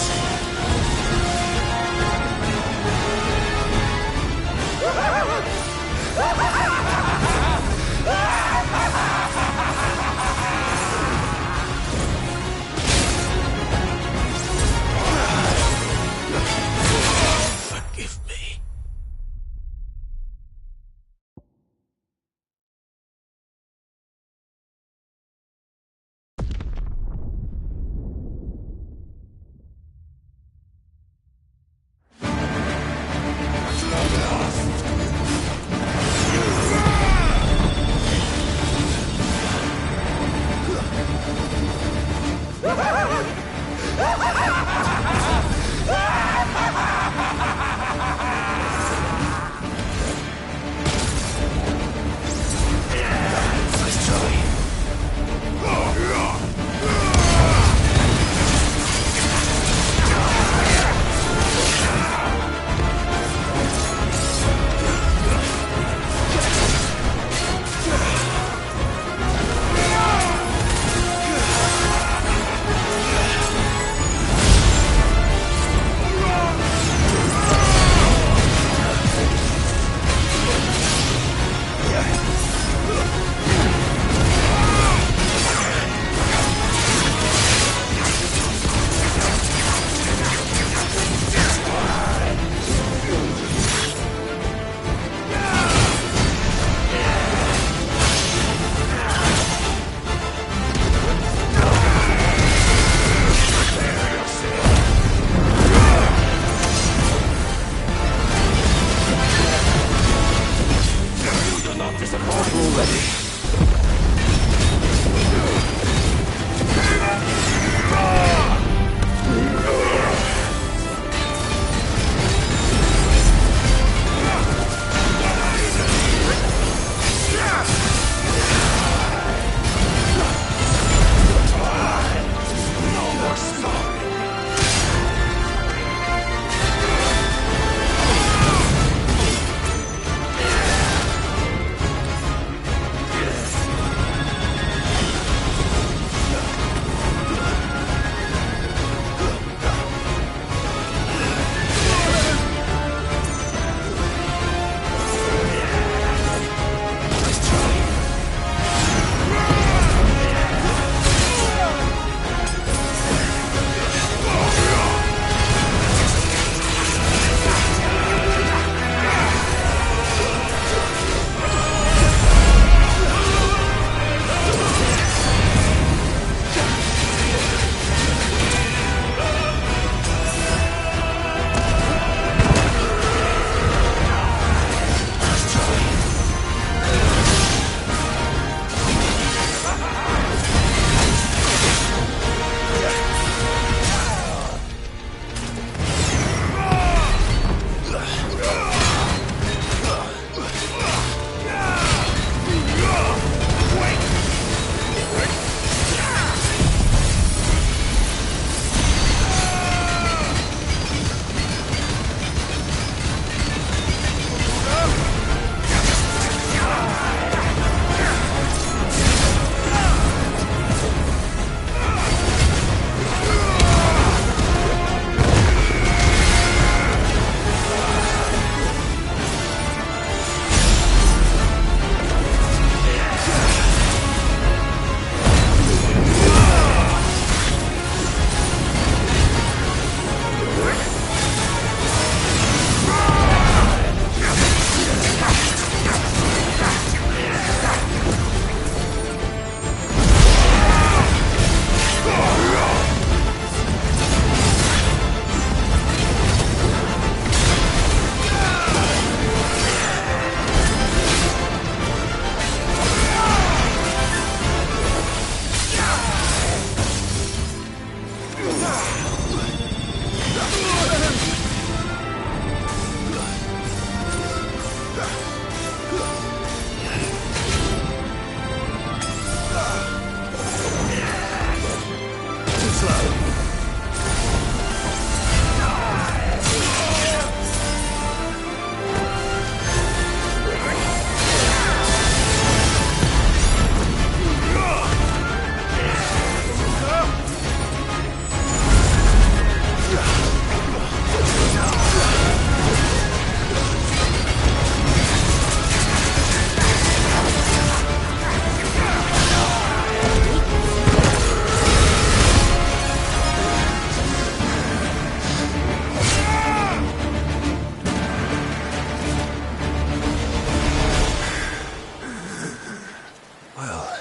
Well,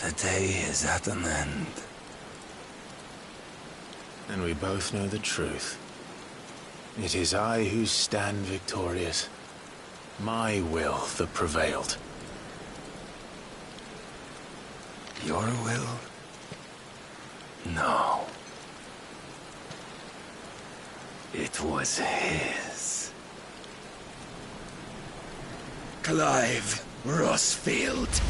the day is at an end. And we both know the truth. It is I who stand victorious. My will that prevailed. Your will? No. It was his. Clive Rossfield.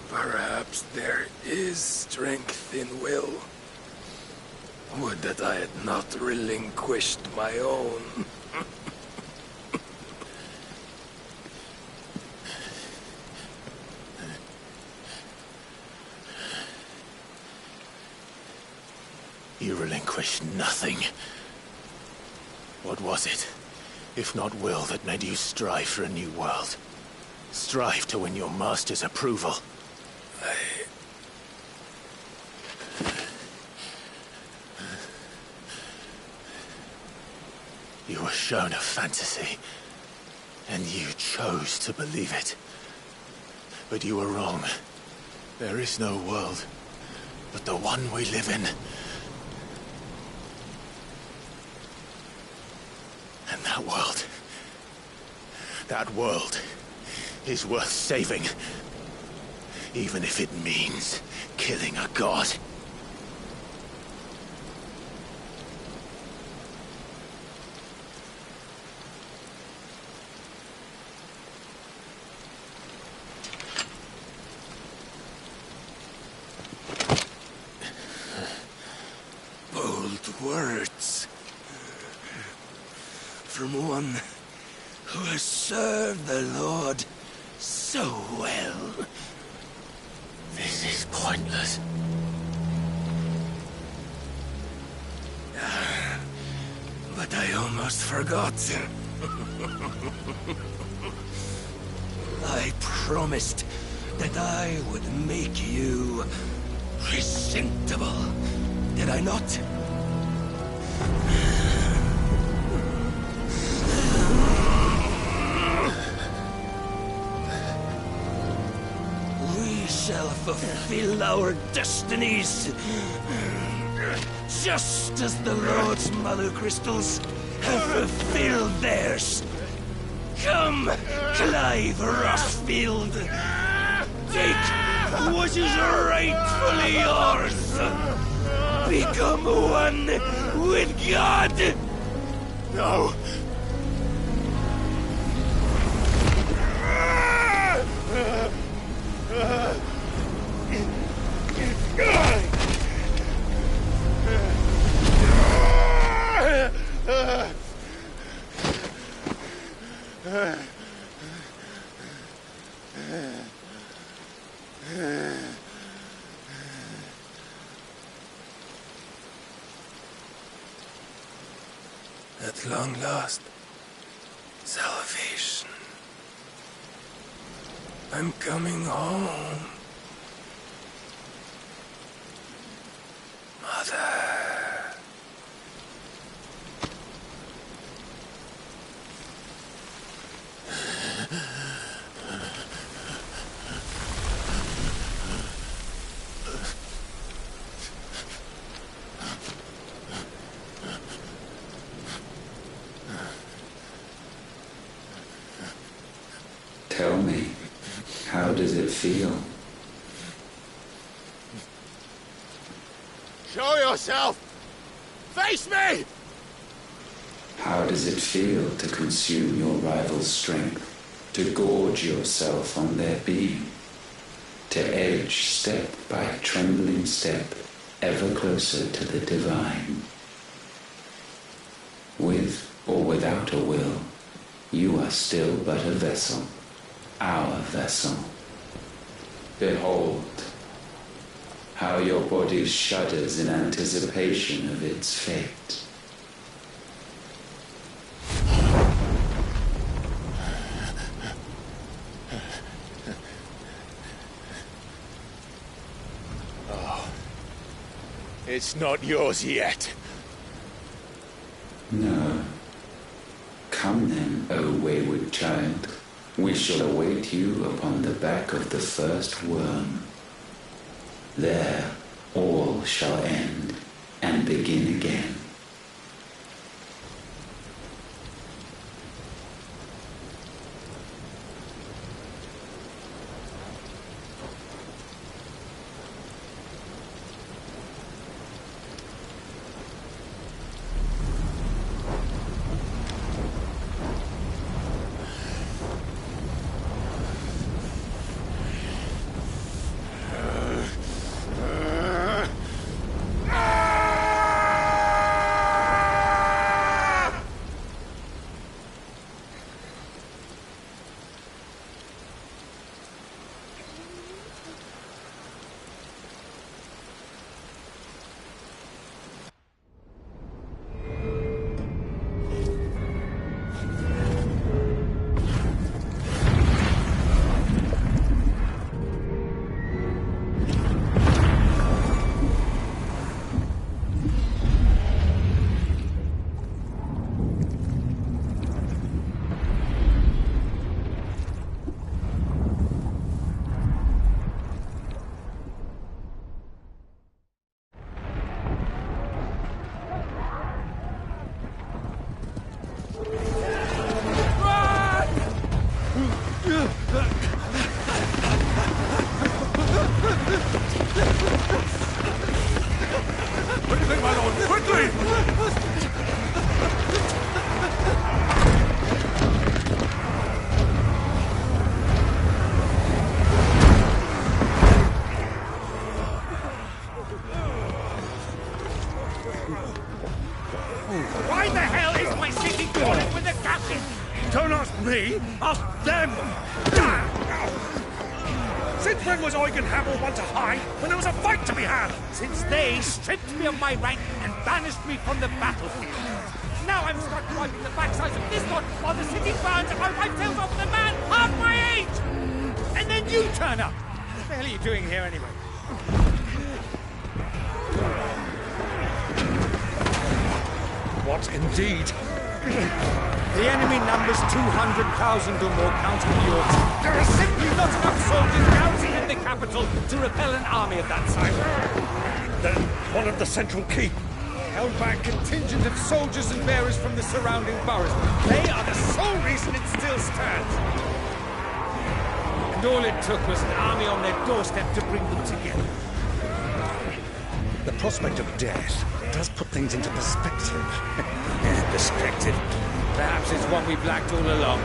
Perhaps there is strength in will. Would that I had not relinquished my own. You relinquished nothing. What was it, if not will, that made you strive for a new world? Strive to win your master's approval? You were shown a fantasy, and you chose to believe it. But you were wrong. There is no world but the one we live in. And that world is worth saving. Even if it means killing a god. Bold words. From one who has served the Lord so well. This is pointless. But I almost forgot. I promised that I would make you presentable. Did I not? We shall fulfill our destinies. Just as the Lord's Mother Crystals have fulfilled theirs. Come, Clive Rossfield. Take what is rightfully yours. Become one with God. No. At long last, salvation. I'm coming home. Mother. me, how does it feel? Show yourself! Face me! How does it feel to consume your rival's strength, to gorge yourself on their beam, to edge step by trembling step ever closer to the divine? With or without a will, you are still but a vessel, our vessel. Behold, how your body shudders in anticipation of its fate. Oh, it's not yours yet. No. Come then, O wayward child. We shall await you upon the back of the first worm. There, all shall end and begin again. Why the hell is my city crawling with the captain? Don't ask me, ask them! Since when was Eugen Hamel one to hide when there was a fight to be had? Since they stripped me of my rank and banished me from the battlefield. Now I'm stuck wiping the backsides of this one while the city burns and I wipe tails off the man half my age! And then you turn up! What the hell are you doing here anyway? What indeed? The enemy numbers 200,000 or more counting the Yorks. There are simply not enough soldiers garrisoned in the capital to repel an army of that size. Then one of the central keep. Held by a contingent of soldiers and bearers from the surrounding boroughs. They are the sole reason it still stands. And all it took was an army on their doorstep to bring them together. The prospect of death does put things into perspective. Perspective. Perhaps it's one we've lacked all along.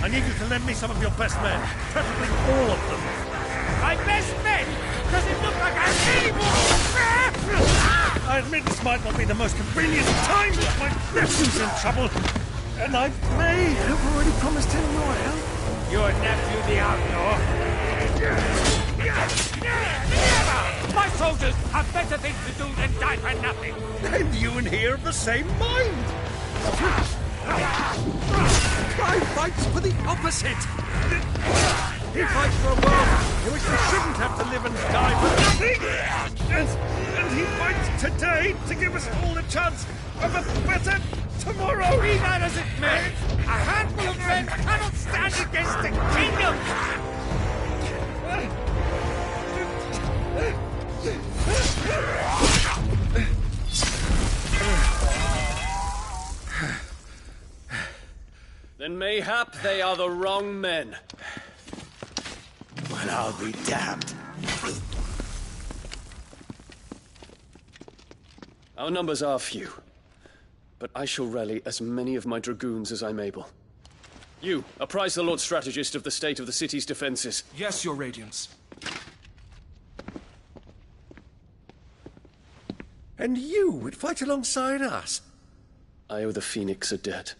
I need you to lend me some of your best men, preferably all of them. My best men? Does it look like I have any more? I admit this might not be the most convenient time, but my nephew's in trouble, and I may have already promised him royal. Your nephew, the outlaw? Never! My soldiers have better things to do than die for nothing. And you and he are of the same mind. I fight for the opposite. He fights for a world in which they shouldn't have to live and die for nothing! And he fights today to give us all a chance of a better tomorrow! Be that as it may, a handful of men cannot stand against the kingdom! Then mayhap they are the wrong men. Well, I'll be damned. Our numbers are few, but I shall rally as many of my dragoons as I'm able. You, apprise the Lord Strategist of the state of the city's defenses. Yes, Your Radiance. And you would fight alongside us? I owe the Phoenix a debt.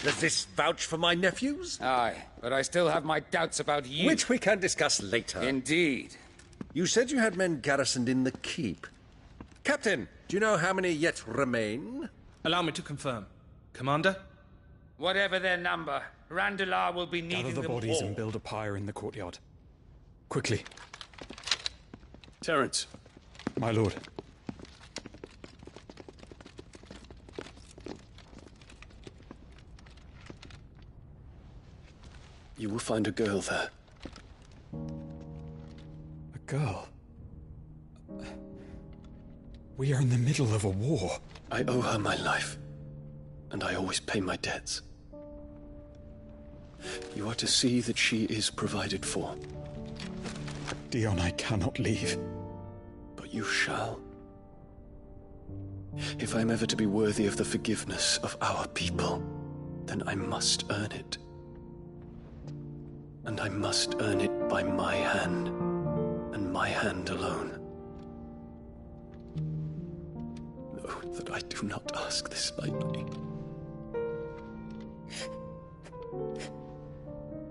Does this vouch for my nephews? Aye, but I still have my doubts about you. Which we can discuss later. Indeed. You said you had men garrisoned in the keep. Captain, do you know how many yet remain? Allow me to confirm. Commander? Whatever their number, Randalar will be needing Gather the them bodies all. and build a pyre in the courtyard. Quickly. Terence. My lord. You will find a girl there. A girl? We are in the middle of a war. I owe her my life, and I always pay my debts. You are to see that she is provided for. Dion, I cannot leave. But you shall. If I'm ever to be worthy of the forgiveness of our people, then I must earn it. And I must earn it by my hand, and my hand alone. Know that I do not ask this lightly.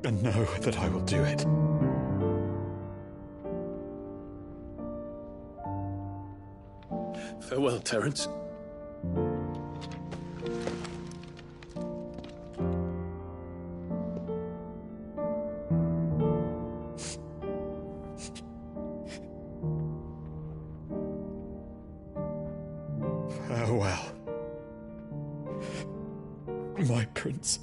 And know that I will do it. Farewell, Terence. Farewell, my prince.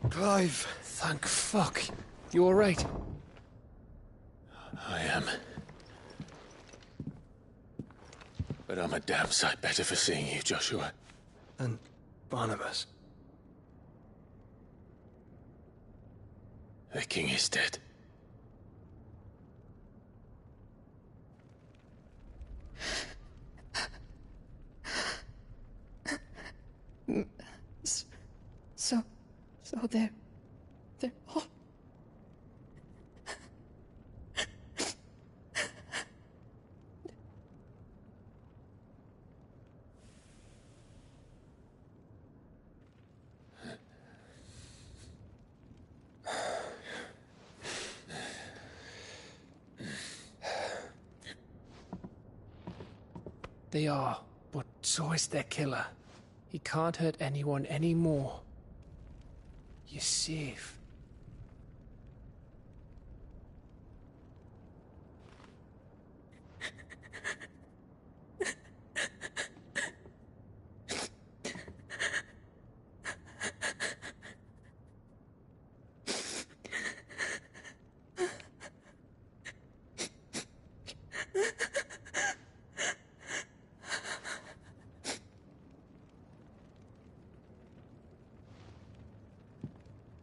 Clive, thank fuck. You alright? I am. But I'm a damn sight better for seeing you, Joshua. And Barnabas. The king is dead. So they're all... They are, but so is their killer. He can't hurt anyone anymore. You're safe.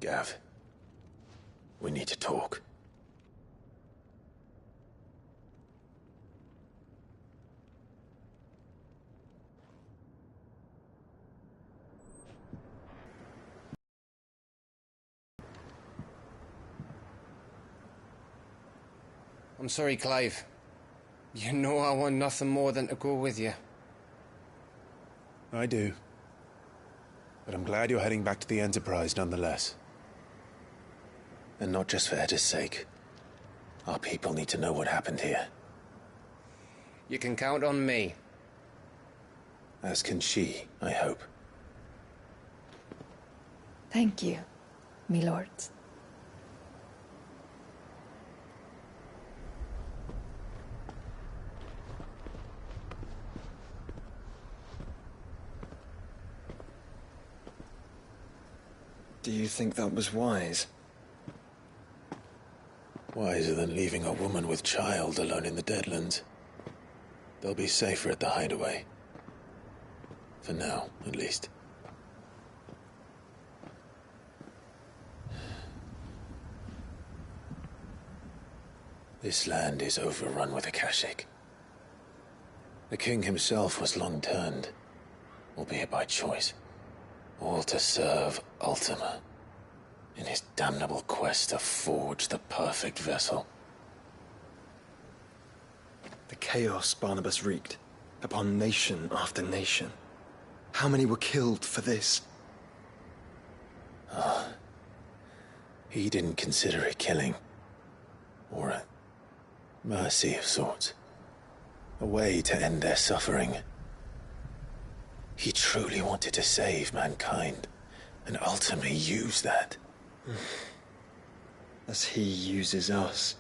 Gav. We need to talk. I'm sorry, Clive. You know I want nothing more than to go with you. I do. But I'm glad you're heading back to the Enterprise nonetheless. And not just for Edda's sake. Our people need to know what happened here. You can count on me. As can she, I hope. Thank you, me lords. Do you think that was wise? Wiser than leaving a woman with child alone in the Deadlands. They'll be safer at the hideaway. For now, at least. This land is overrun with Akashic. The king himself was long turned, albeit by choice. All to serve Ultima, in his damnable quest to forge the perfect vessel. The chaos Barnabas wreaked upon nation after nation. How many were killed for this? He didn't consider it killing. Or a mercy of sorts. A way to end their suffering. He truly wanted to save mankind, and ultimately used that. As he uses us.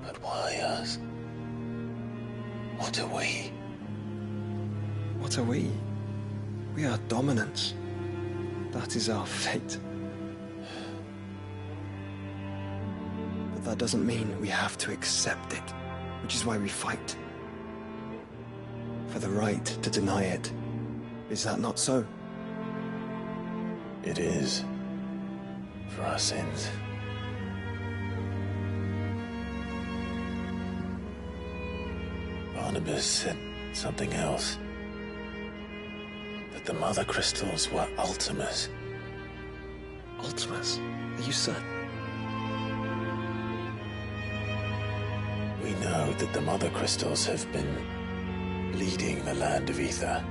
But why us? What are we? What are we? We are dominance. That is our fate. But that doesn't mean we have to accept it, which is why we fight. For the right to deny it. Is that not so? It is. For our sins. Barnabas said something else. That the Mother Crystals were Ultimas. Ultimas? Are you certain? We know that the Mother Crystals have been leading the land of Ether.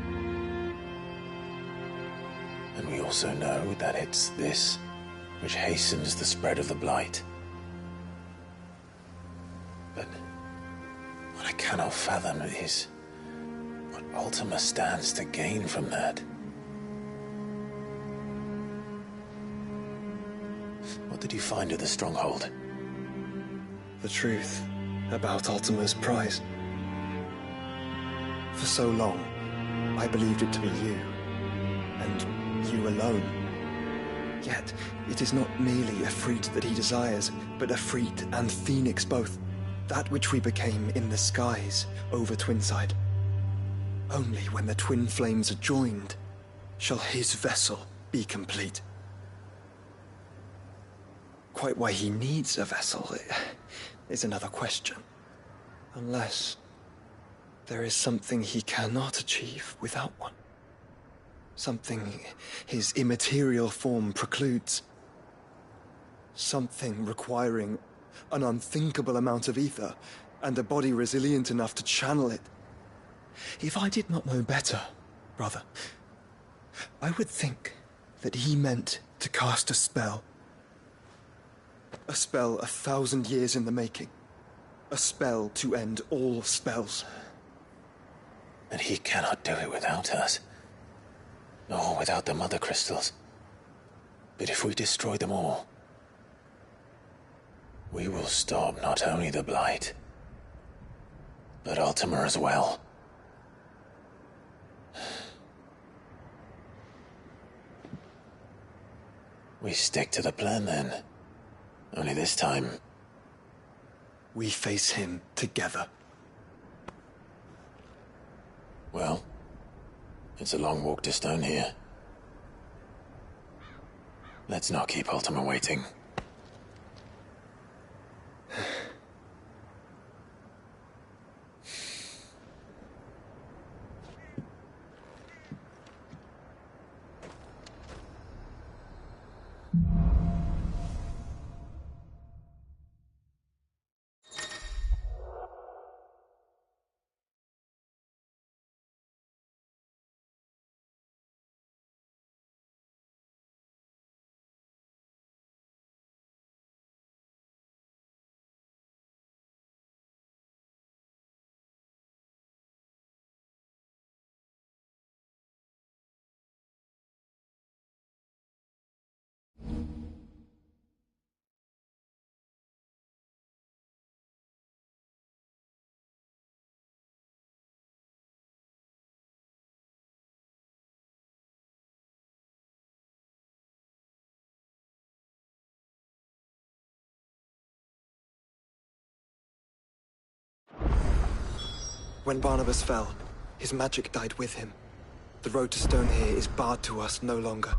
And we also know that it's this which hastens the spread of the Blight. But what I cannot fathom is what Ultima stands to gain from that. What did you find at the Stronghold? The truth about Ultima's prize. For so long, I believed it to be you, and you alone. Yet, it is not merely Efreet that he desires, but Efreet and Phoenix both. That which we became in the skies over Twinside. Only when the twin flames are joined shall his vessel be complete. Quite why he needs a vessel is another question. Unless there is something he cannot achieve without one. Something his immaterial form precludes. Something requiring an unthinkable amount of ether and a body resilient enough to channel it. If I did not know better, brother, I would think that he meant to cast a spell. A spell 1,000 years in the making. A spell to end all spells. And he cannot do it without us. Nor without the Mother Crystals. But if we destroy them all, we will stop not only the Blight, but Ultima as well. We stick to the plan then. Only this time, we face him together. Well, it's a long walk to Stone here. Let's not keep Ultima waiting. When Barnabas fell, his magic died with him. The road to Stone here is barred to us no longer.